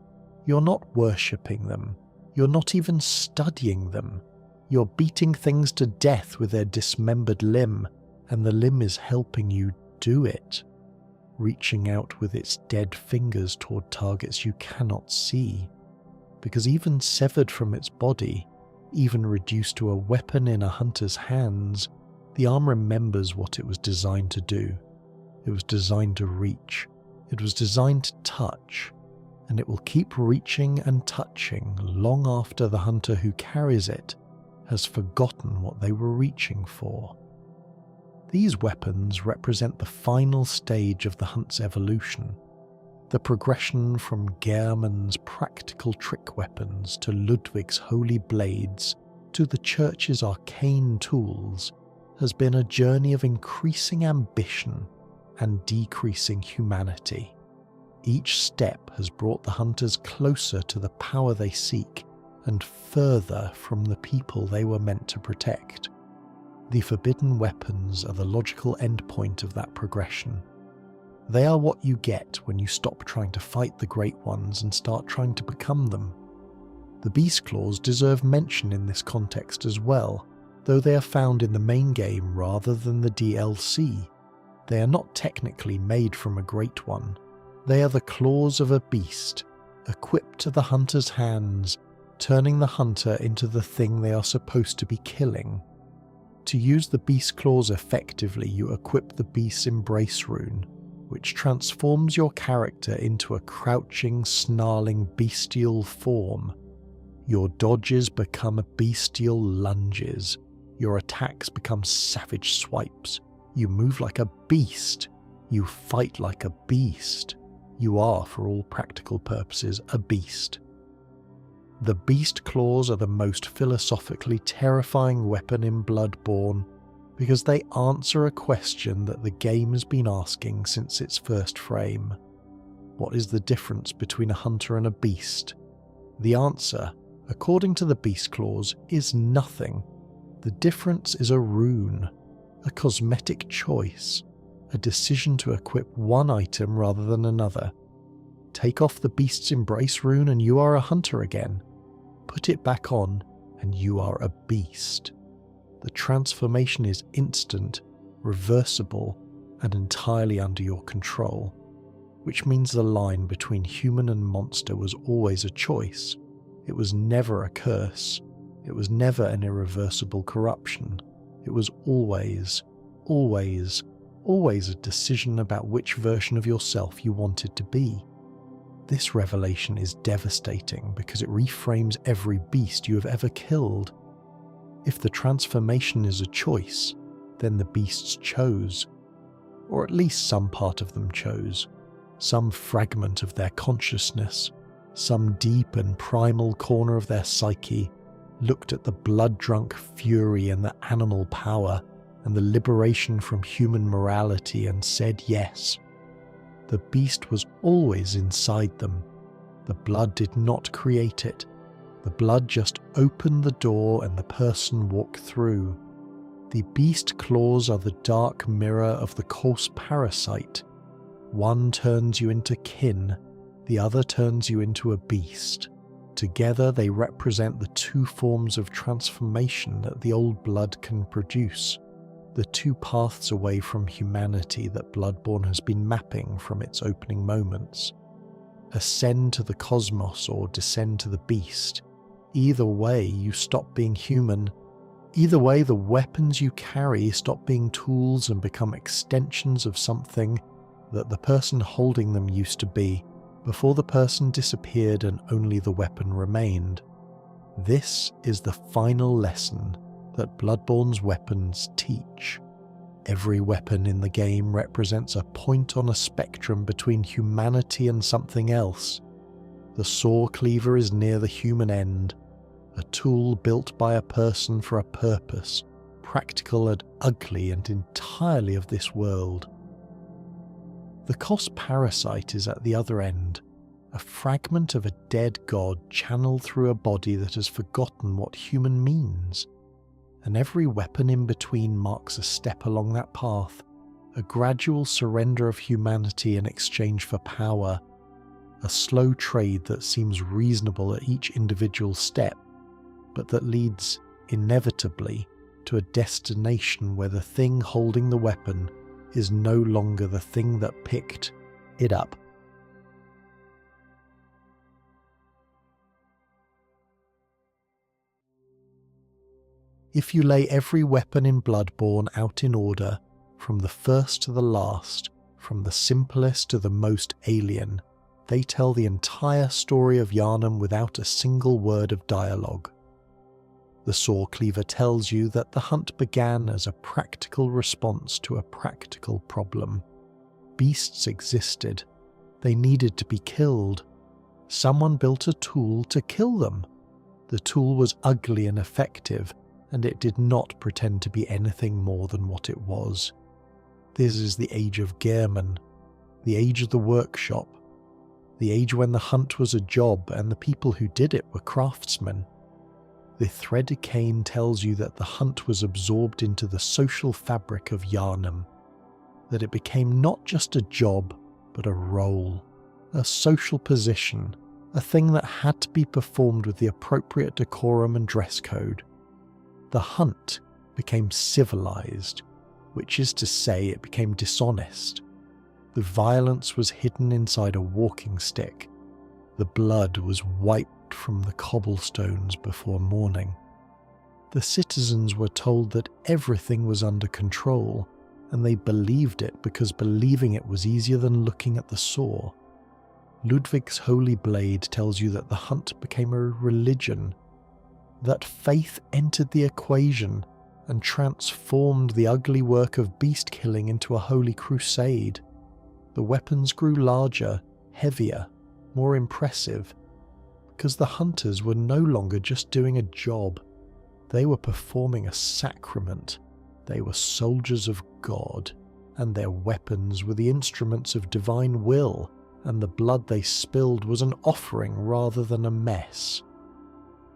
You're not worshipping them. You're not even studying them. You're beating things to death with their dismembered limb, and the limb is helping you do it, reaching out with its dead fingers toward targets you cannot see. Because even severed from its body, even reduced to a weapon in a hunter's hands, the arm remembers what it was designed to do. It was designed to reach. It was designed to touch. And it will keep reaching and touching long after the hunter who carries it has forgotten what they were reaching for. These weapons represent the final stage of the hunt's evolution, the progression from Gehrman's practical trick weapons to Ludwig's holy blades to the church's arcane tools has been a journey of increasing ambition and decreasing humanity. Each step has brought the hunters closer to the power they seek and further from the people they were meant to protect. The forbidden weapons are the logical endpoint of that progression. They are what you get when you stop trying to fight the Great Ones and start trying to become them. The Beast Claws deserve mention in this context as well, though they are found in the main game rather than the DLC. They are not technically made from a Great One. They are the claws of a beast, equipped to the hunter's hands, turning the hunter into the thing they are supposed to be killing. To use the beast claws effectively, you equip the beast's embrace rune, which transforms your character into a crouching, snarling, bestial form. Your dodges become bestial lunges. Your attacks become savage swipes. You move like a beast. You fight like a beast. You are, for all practical purposes, a beast. The beast claws are the most philosophically terrifying weapon in Bloodborne because they answer a question that the game has been asking since its first frame. What is the difference between a hunter and a beast? The answer, according to the beast claws, is nothing. The difference is a rune, a cosmetic choice, a decision to equip one item rather than another. Take off the beast's embrace rune and you are a hunter again. Put it back on and you are a beast. The transformation is instant, reversible, and entirely under your control, which means the line between human and monster was always a choice. It was never a curse. It was never an irreversible corruption. It was always a decision about which version of yourself you wanted to be. This revelation is devastating because it reframes every beast you have ever killed. If the transformation is a choice, then the beasts chose. Or at least some part of them chose. Some fragment of their consciousness, some deep and primal corner of their psyche, looked at the blood-drunk fury and the animal power and the liberation from human morality and said yes. The beast was always inside them. The blood did not create it. The blood just opened the door and the person walked through. The beast claws are the dark mirror of the Kos Parasite. One turns you into kin, the other turns you into a beast. Together they represent the two forms of transformation that the old blood can produce. The two paths away from humanity that Bloodborne has been mapping from its opening moments. Ascend to the cosmos or descend to the beast. Either way, you stop being human. Either way, the weapons you carry stop being tools and become extensions of something that the person holding them used to be, before the person disappeared and only the weapon remained. This is the final lesson that Bloodborne's weapons teach. Every weapon in the game represents a point on a spectrum between humanity and something else. The Saw Cleaver is near the human end. a tool built by a person for a purpose, practical and ugly and entirely of this world. The Kos Parasite is at the other end, a fragment of a dead god channeled through a body that has forgotten what human means, and every weapon in between marks a step along that path, a gradual surrender of humanity in exchange for power, a slow trade that seems reasonable at each individual step, but that leads, inevitably, to a destination where the thing holding the weapon is no longer the thing that picked it up. If you lay every weapon in Bloodborne out in order, from the first to the last, from the simplest to the most alien, they tell the entire story of Yharnam without a single word of dialogue. The Saw Cleaver tells you that the hunt began as a practical response to a practical problem. Beasts existed. They needed to be killed. Someone built a tool to kill them. The tool was ugly and effective, and it did not pretend to be anything more than what it was. This is the age of Gehrman, the age of the workshop, the age when the hunt was a job and the people who did it were craftsmen. The threaded cane tells you that the hunt was absorbed into the social fabric of Yharnam, that it became not just a job, but a role, a social position, a thing that had to be performed with the appropriate decorum and dress code. The hunt became civilized, which is to say it became dishonest. The violence was hidden inside a walking stick. The blood was wiped from the cobblestones before morning. The citizens were told that everything was under control, and they believed it because believing it was easier than looking at the saw. Ludwig's Holy Blade tells you that the hunt became a religion, that faith entered the equation and transformed the ugly work of beast killing into a holy crusade. The weapons grew larger, heavier, more impressive, because the hunters were no longer just doing a job. They were performing a sacrament. They were soldiers of God, and their weapons were the instruments of divine will, and the blood they spilled was an offering rather than a mess.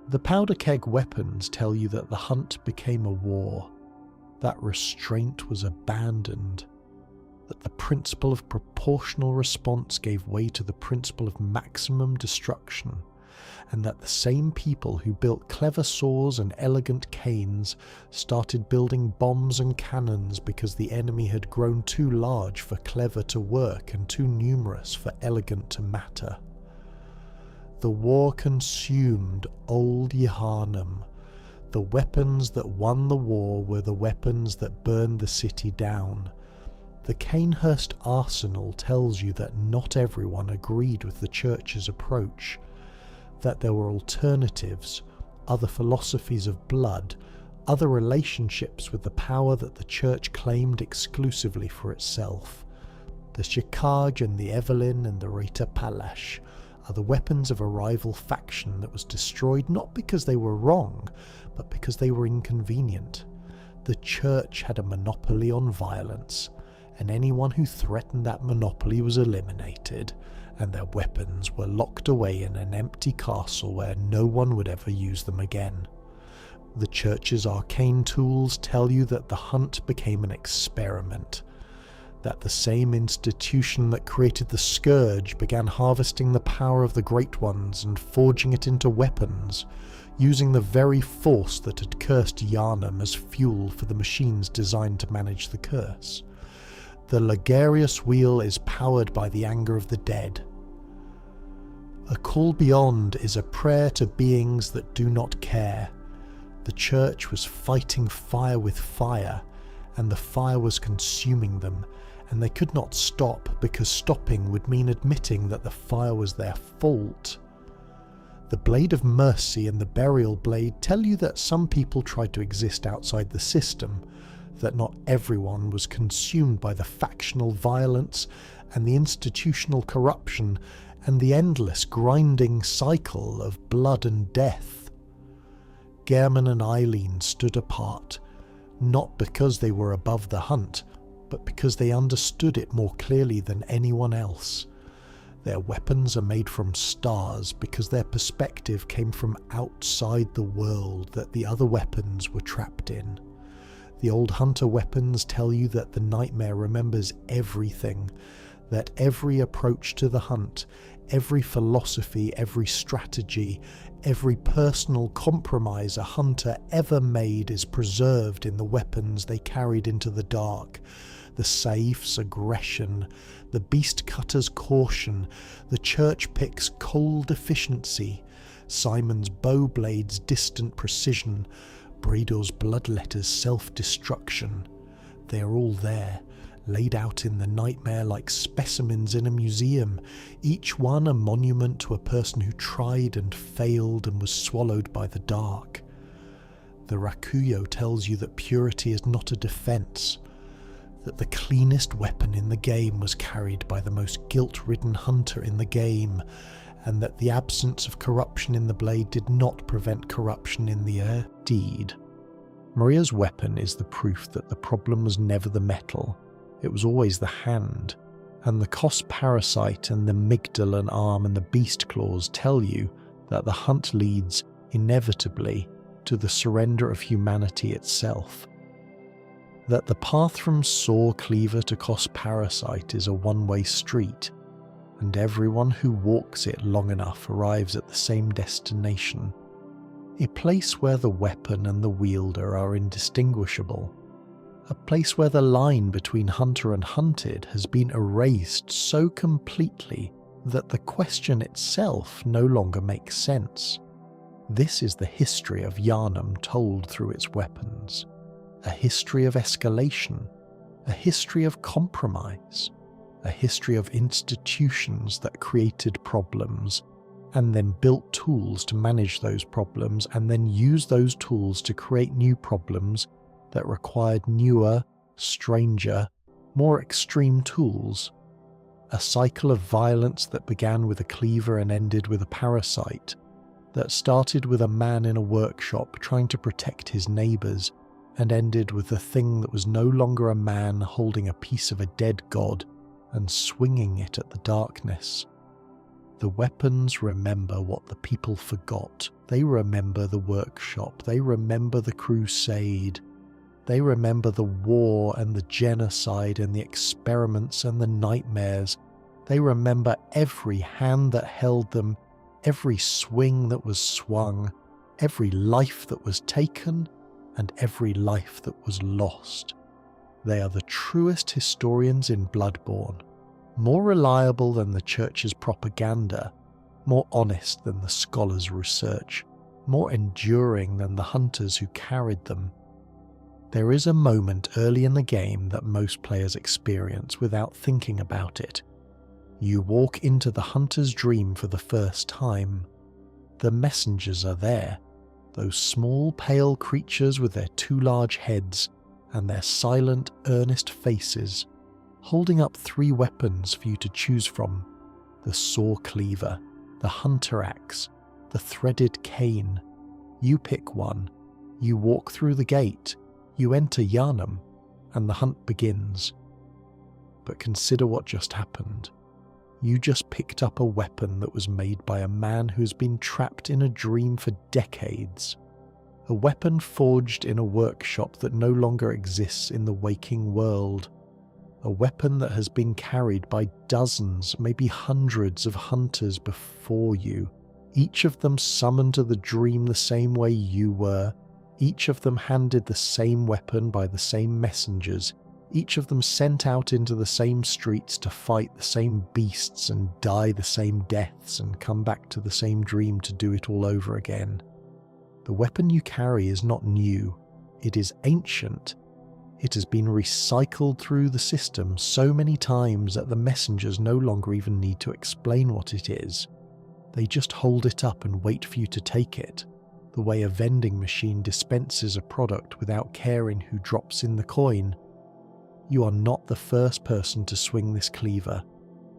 The powder keg weapons tell you that the hunt became a war, that restraint was abandoned, that the principle of proportional response gave way to the principle of maximum destruction, and that the same people who built clever saws and elegant canes started building bombs and cannons because the enemy had grown too large for clever to work and too numerous for elegant to matter. The war consumed old Yharnam. The weapons that won the war were the weapons that burned the city down. The Cainhurst arsenal tells you that not everyone agreed with the church's approach, that there were alternatives, other philosophies of blood, other relationships with the power that the church claimed exclusively for itself. The Chikage and the Evelyn and the Rita Palash are the weapons of a rival faction that was destroyed not because they were wrong, but because they were inconvenient. The church had a monopoly on violence, and anyone who threatened that monopoly was eliminated, and their weapons were locked away in an empty castle where no one would ever use them again. The church's arcane tools tell you that the hunt became an experiment, that the same institution that created the scourge began harvesting the power of the Great Ones and forging it into weapons, using the very force that had cursed Yharnam as fuel for the machines designed to manage the curse. The Ligarius wheel is powered by the anger of the dead. A call beyond is a prayer to beings that do not care. The church was fighting fire with fire, and the fire was consuming them, and they could not stop because stopping would mean admitting that the fire was their fault. The Blade of Mercy and the Burial Blade tell you that some people tried to exist outside the system, that not everyone was consumed by the factional violence and the institutional corruption and the endless grinding cycle of blood and death. Gehrman and Eileen stood apart, not because they were above the hunt, but because they understood it more clearly than anyone else. Their weapons are made from stars because their perspective came from outside the world that the other weapons were trapped in. The old hunter weapons tell you that the nightmare remembers everything, that every approach to the hunt, every philosophy, every strategy, every personal compromise a hunter ever made is preserved in the weapons they carried into the dark. The Saif's aggression, the beast cutter's caution, the church pick's cold efficiency, Simon's bow blade's distant precision, Brador's bloodletter's self-destruction. They are all there, laid out in the nightmare like specimens in a museum, each one a monument to a person who tried and failed and was swallowed by the dark. The Rakuyo tells you that purity is not a defense, that the cleanest weapon in the game was carried by the most guilt-ridden hunter in the game, and that the absence of corruption in the blade did not prevent corruption in the deed. Maria's weapon is the proof that the problem was never the metal, it was always the hand, and the Kos Parasite and the Migdalan arm and the beast claws tell you that the hunt leads, inevitably, to the surrender of humanity itself. That the path from Saw Cleaver to Kos Parasite is a one-way street, and everyone who walks it long enough arrives at the same destination, a place where the weapon and the wielder are indistinguishable, a place where the line between hunter and hunted has been erased so completely that the question itself no longer makes sense. This is the history of Yharnam told through its weapons. A history of escalation, a history of compromise, a history of institutions that created problems and then built tools to manage those problems and then use those tools to create new problems that required newer, stranger, more extreme tools. A cycle of violence that began with a cleaver and ended with a parasite, that started with a man in a workshop trying to protect his neighbours and ended with the thing that was no longer a man holding a piece of a dead god and swinging it at the darkness. The weapons remember what the people forgot. They remember the workshop. They remember the crusade. They remember the war and the genocide and the experiments and the nightmares. They remember every hand that held them, every swing that was swung, every life that was taken, and every life that was lost. They are the truest historians in Bloodborne, more reliable than the church's propaganda, more honest than the scholars' research, more enduring than the hunters who carried them. There is a moment early in the game that most players experience without thinking about it. You walk into the hunter's dream for the first time. The messengers are there, those small pale creatures with their two large heads and their silent, earnest faces, holding up three weapons for you to choose from: the Saw Cleaver, the Hunter Axe, the Threaded Cane. You pick one, you walk through the gate, you enter Yharnam, and the hunt begins. But consider what just happened. You just picked up a weapon that was made by a man who's been trapped in a dream for decades. A weapon forged in a workshop that no longer exists in the waking world. A weapon that has been carried by dozens, maybe hundreds of hunters before you. Each of them summoned to the dream the same way you were. Each of them handed the same weapon by the same messengers. Each of them sent out into the same streets to fight the same beasts and die the same deaths and come back to the same dream to do it all over again. The weapon you carry is not new. It is ancient. It has been recycled through the system so many times that the messengers no longer even need to explain what it is. They just hold it up and wait for you to take it, the way a vending machine dispenses a product without caring who drops in the coin. You are not the first person to swing this cleaver.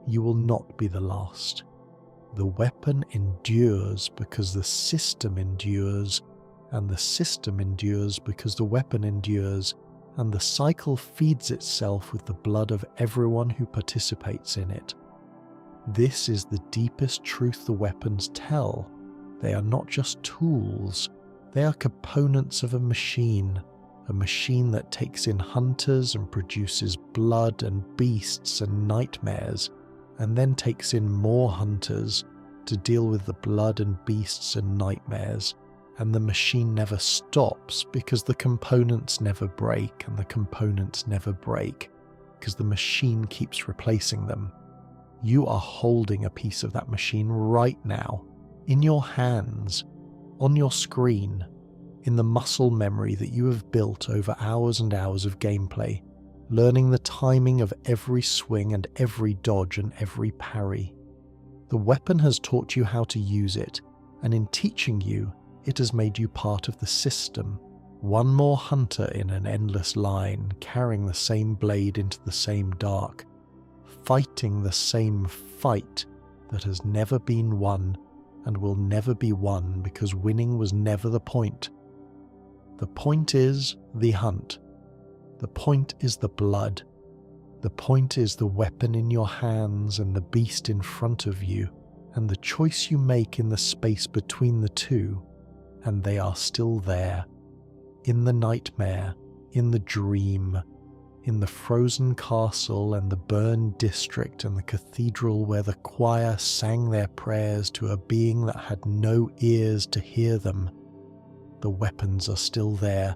You will not be the last. The weapon endures because the system endures, and the system endures because the weapon endures, and the cycle feeds itself with the blood of everyone who participates in it. This is the deepest truth the weapons tell. They are not just tools, they are components of a machine that takes in hunters and produces blood and beasts and nightmares, and then takes in more hunters to deal with the blood and beasts and nightmares. And the machine never stops because the components never break, and the components never break because the machine keeps replacing them. You are holding a piece of that machine right now, in your hands, on your screen, in the muscle memory that you have built over hours and hours of gameplay, learning the timing of every swing and every dodge and every parry. The weapon has taught you how to use it, and in teaching you, it has made you part of the system, one more hunter in an endless line, carrying the same blade into the same dark, fighting the same fight that has never been won and will never be won because winning was never the point. The point is the hunt. The point is the blood. The point is the weapon in your hands and the beast in front of you, and the choice you make in the space between the two. And they are still there, in the nightmare, in the dream, in the frozen castle and the burned district and the cathedral where the choir sang their prayers to a being that had no ears to hear them. The weapons are still there,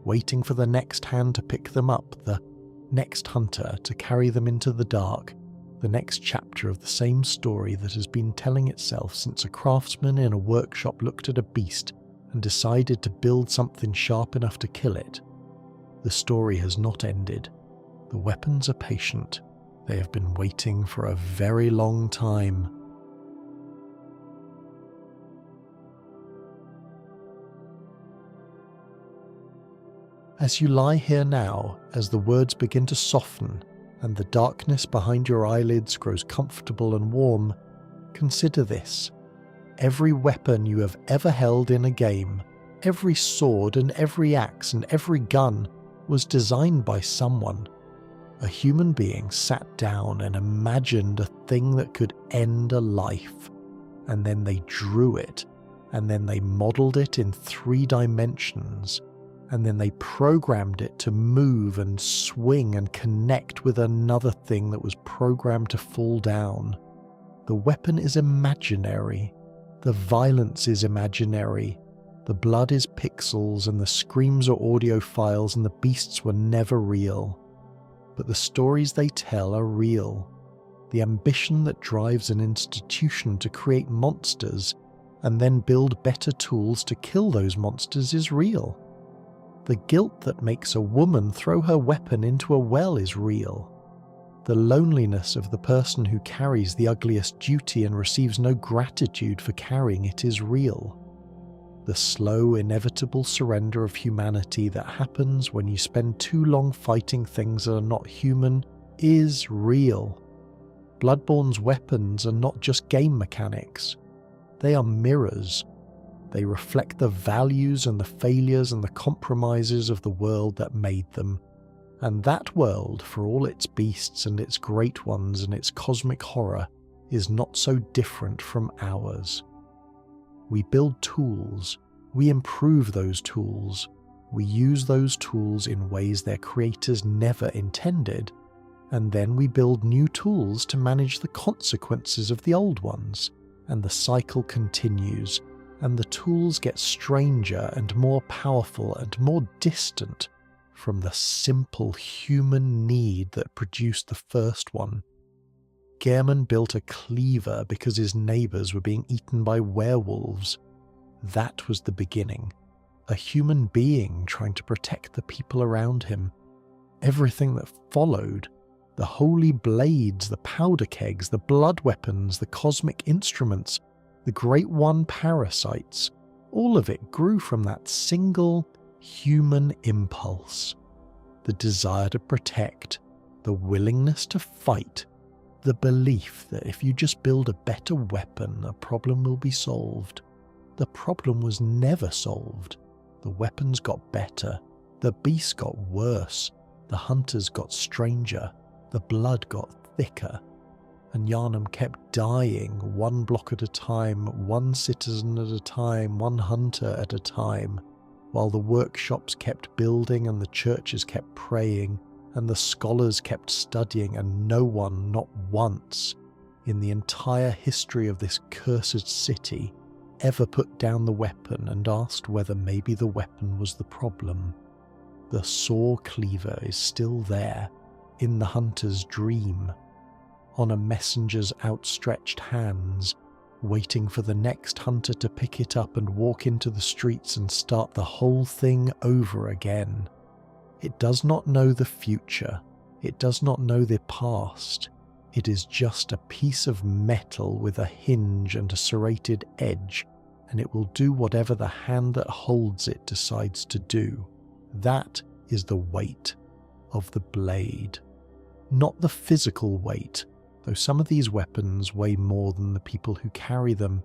waiting for the next hand to pick them up, the next hunter to carry them into the dark, the next chapter of the same story that has been telling itself since a craftsman in a workshop looked at a beast and decided to build something sharp enough to kill it. The story has not ended. The weapons are patient. They have been waiting for a very long time. As you lie here now, as the words begin to soften and the darkness behind your eyelids grows comfortable and warm, consider this. Every weapon you have ever held in a game, every sword and every axe and every gun was designed by someone. A human being sat down and imagined a thing that could end a life, and then they drew it, and then they modelled it in 3 dimensions, and then they programmed it to move and swing and connect with another thing that was programmed to fall down. The weapon is imaginary. The violence is imaginary. The blood is pixels and the screams are audio files and the beasts were never real. But the stories they tell are real. The ambition that drives an institution to create monsters and then build better tools to kill those monsters is real. The guilt that makes a woman throw her weapon into a well is real. The loneliness of the person who carries the ugliest duty and receives no gratitude for carrying it is real. The slow, inevitable surrender of humanity that happens when you spend too long fighting things that are not human is real. Bloodborne's weapons are not just game mechanics. They are mirrors. They reflect the values and the failures and the compromises of the world that made them. And that world, for all its beasts and its great ones and its cosmic horror, is not so different from ours. We build tools, we improve those tools, we use those tools in ways their creators never intended, and then we build new tools to manage the consequences of the old ones, and the cycle continues, and the tools get stranger and more powerful and more distant from the simple human need that produced the first one. Gehrman built a cleaver because his neighbours were being eaten by werewolves. That was the beginning. A human being trying to protect the people around him. Everything that followed, the holy blades, the powder kegs, the blood weapons, the cosmic instruments, the Great One parasites, all of it grew from that single human impulse. The desire to protect, the willingness to fight, the belief that if you just build a better weapon, a problem will be solved. The problem was never solved. The weapons got better, the beasts got worse, the hunters got stranger, the blood got thicker, and Yharnam kept dying one block at a time, one citizen at a time, one hunter at a time, while the workshops kept building and the churches kept praying and the scholars kept studying, and no one, not once, in the entire history of this cursed city, ever put down the weapon and asked whether maybe the weapon was the problem. The Saw Cleaver is still there, in the hunter's dream, on a messenger's outstretched hands, waiting for the next hunter to pick it up and walk into the streets and start the whole thing over again. It does not know the future. It does not know the past. It is just a piece of metal with a hinge and a serrated edge, and it will do whatever the hand that holds it decides to do. That is the weight of the blade. Not the physical weight, though some of these weapons weigh more than the people who carry them.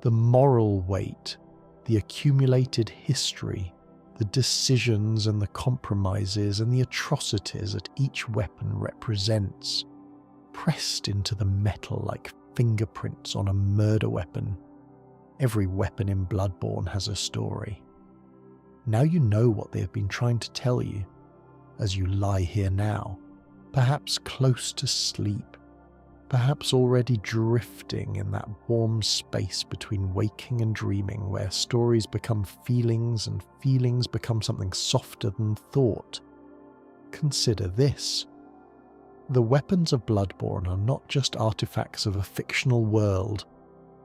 The moral weight, the accumulated history, the decisions and the compromises and the atrocities that each weapon represents, pressed into the metal like fingerprints on a murder weapon. Every weapon in Bloodborne has a story. Now you know what they have been trying to tell you, as you lie here now, perhaps close to sleep, perhaps already drifting in that warm space between waking and dreaming, where stories become feelings and feelings become something softer than thought. Consider this. The weapons of Bloodborne are not just artifacts of a fictional world.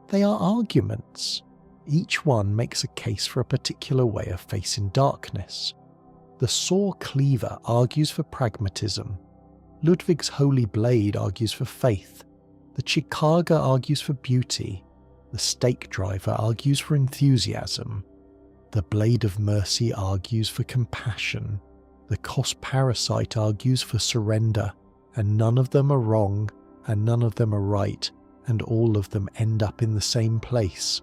They are arguments. Each one makes a case for a particular way of facing darkness. The Saw Cleaver argues for pragmatism. Ludwig's Holy Blade argues for faith. The Chikage argues for beauty. The Stake Driver argues for enthusiasm. The Blade of Mercy argues for compassion. The Kos Parasite argues for surrender. And none of them are wrong, and none of them are right, and all of them end up in the same place.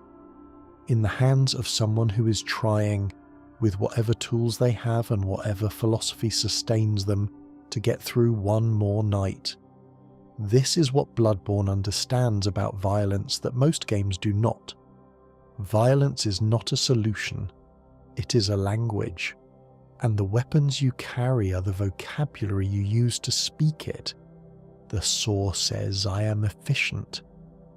In the hands of someone who is trying, with whatever tools they have and whatever philosophy sustains them, to get through one more night. This is what Bloodborne understands about violence that most games do not. Violence is not a solution, it is a language, and the weapons you carry are the vocabulary you use to speak it. The saw says, "I am efficient."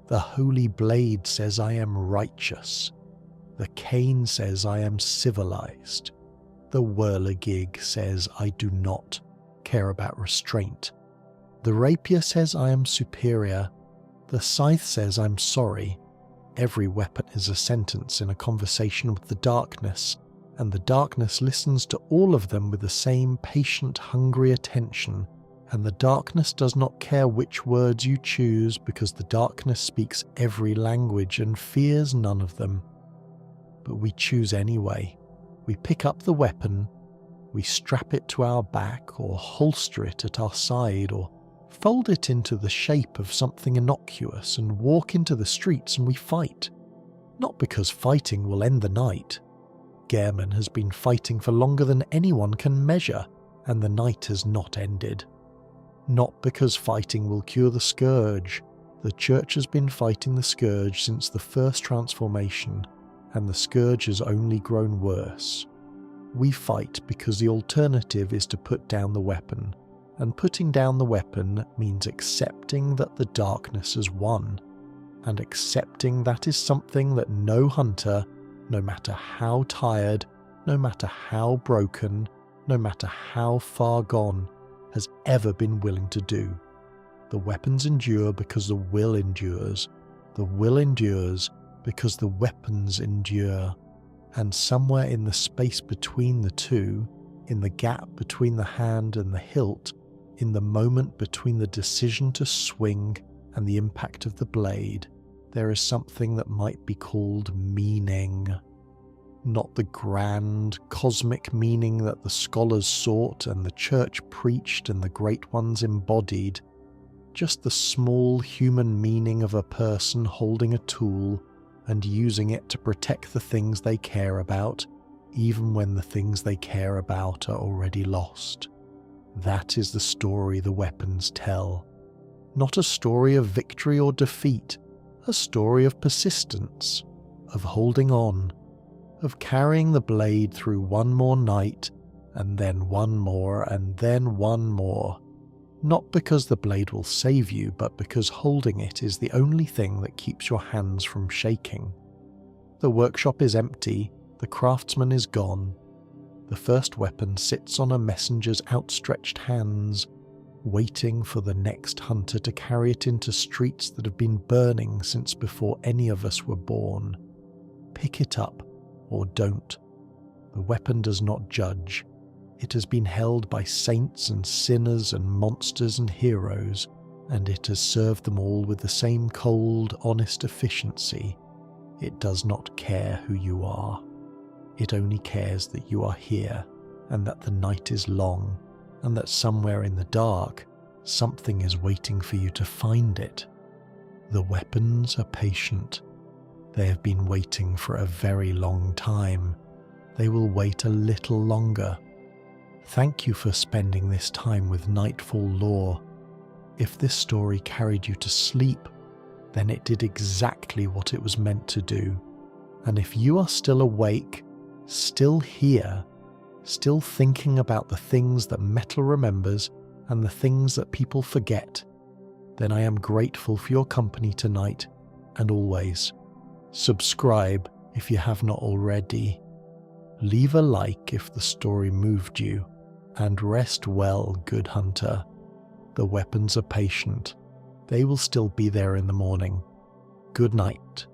The Holy Blade says, "I am righteous." The cane says, "I am civilized." The whirligig says, "I do not care about restraint." The rapier says, "I am superior." The scythe says, "I'm sorry." Every weapon is a sentence in a conversation with the darkness, and the darkness listens to all of them with the same patient, hungry attention, and the darkness does not care which words you choose because the darkness speaks every language and fears none of them. But we choose anyway. We pick up the weapon, we strap it to our back or holster it at our side or fold it into the shape of something innocuous and walk into the streets, and we fight. Not because fighting will end the night. Gehrman has been fighting for longer than anyone can measure, and the night has not ended. Not because fighting will cure the scourge. The church has been fighting the scourge since the first transformation, and the scourge has only grown worse. We fight because the alternative is to put down the weapon, and putting down the weapon means accepting that the darkness has won, and accepting that is something that no hunter, no matter how tired, no matter how broken, no matter how far gone, has ever been willing to do. The weapons endure because the will endures. The will endures because the weapons endure. And somewhere in the space between the two, in the gap between the hand and the hilt, in the moment between the decision to swing and the impact of the blade, there is something that might be called meaning. Not the grand, cosmic meaning that the scholars sought and the church preached and the great ones embodied, just the small human meaning of a person holding a tool and using it to protect the things they care about, even when the things they care about are already lost. That is the story the weapons tell. Not a story of victory or defeat, a story of persistence, of holding on, of carrying the blade through one more night, and then one more, and then one more. Not because the blade will save you, but because holding it is the only thing that keeps your hands from shaking. The workshop is empty, the craftsman is gone. The first weapon sits on a messenger's outstretched hands, waiting for the next hunter to carry it into streets that have been burning since before any of us were born. Pick it up, or don't. The weapon does not judge. It has been held by saints and sinners and monsters and heroes, and it has served them all with the same cold, honest efficiency. It does not care who you are. It only cares that you are here, and that the night is long, and that somewhere in the dark, something is waiting for you to find it. The weapons are patient. They have been waiting for a very long time. They will wait a little longer. Thank you for spending this time with Nightfall lore. If this story carried you to sleep, then it did exactly what it was meant to do. And if you are still awake, still here, still thinking about the things that metal remembers and the things that people forget, then I am grateful for your company tonight and always. Subscribe if you have not already. Leave a like if the story moved you, and rest well, good hunter. The weapons are patient. They will still be there in the morning. Good night.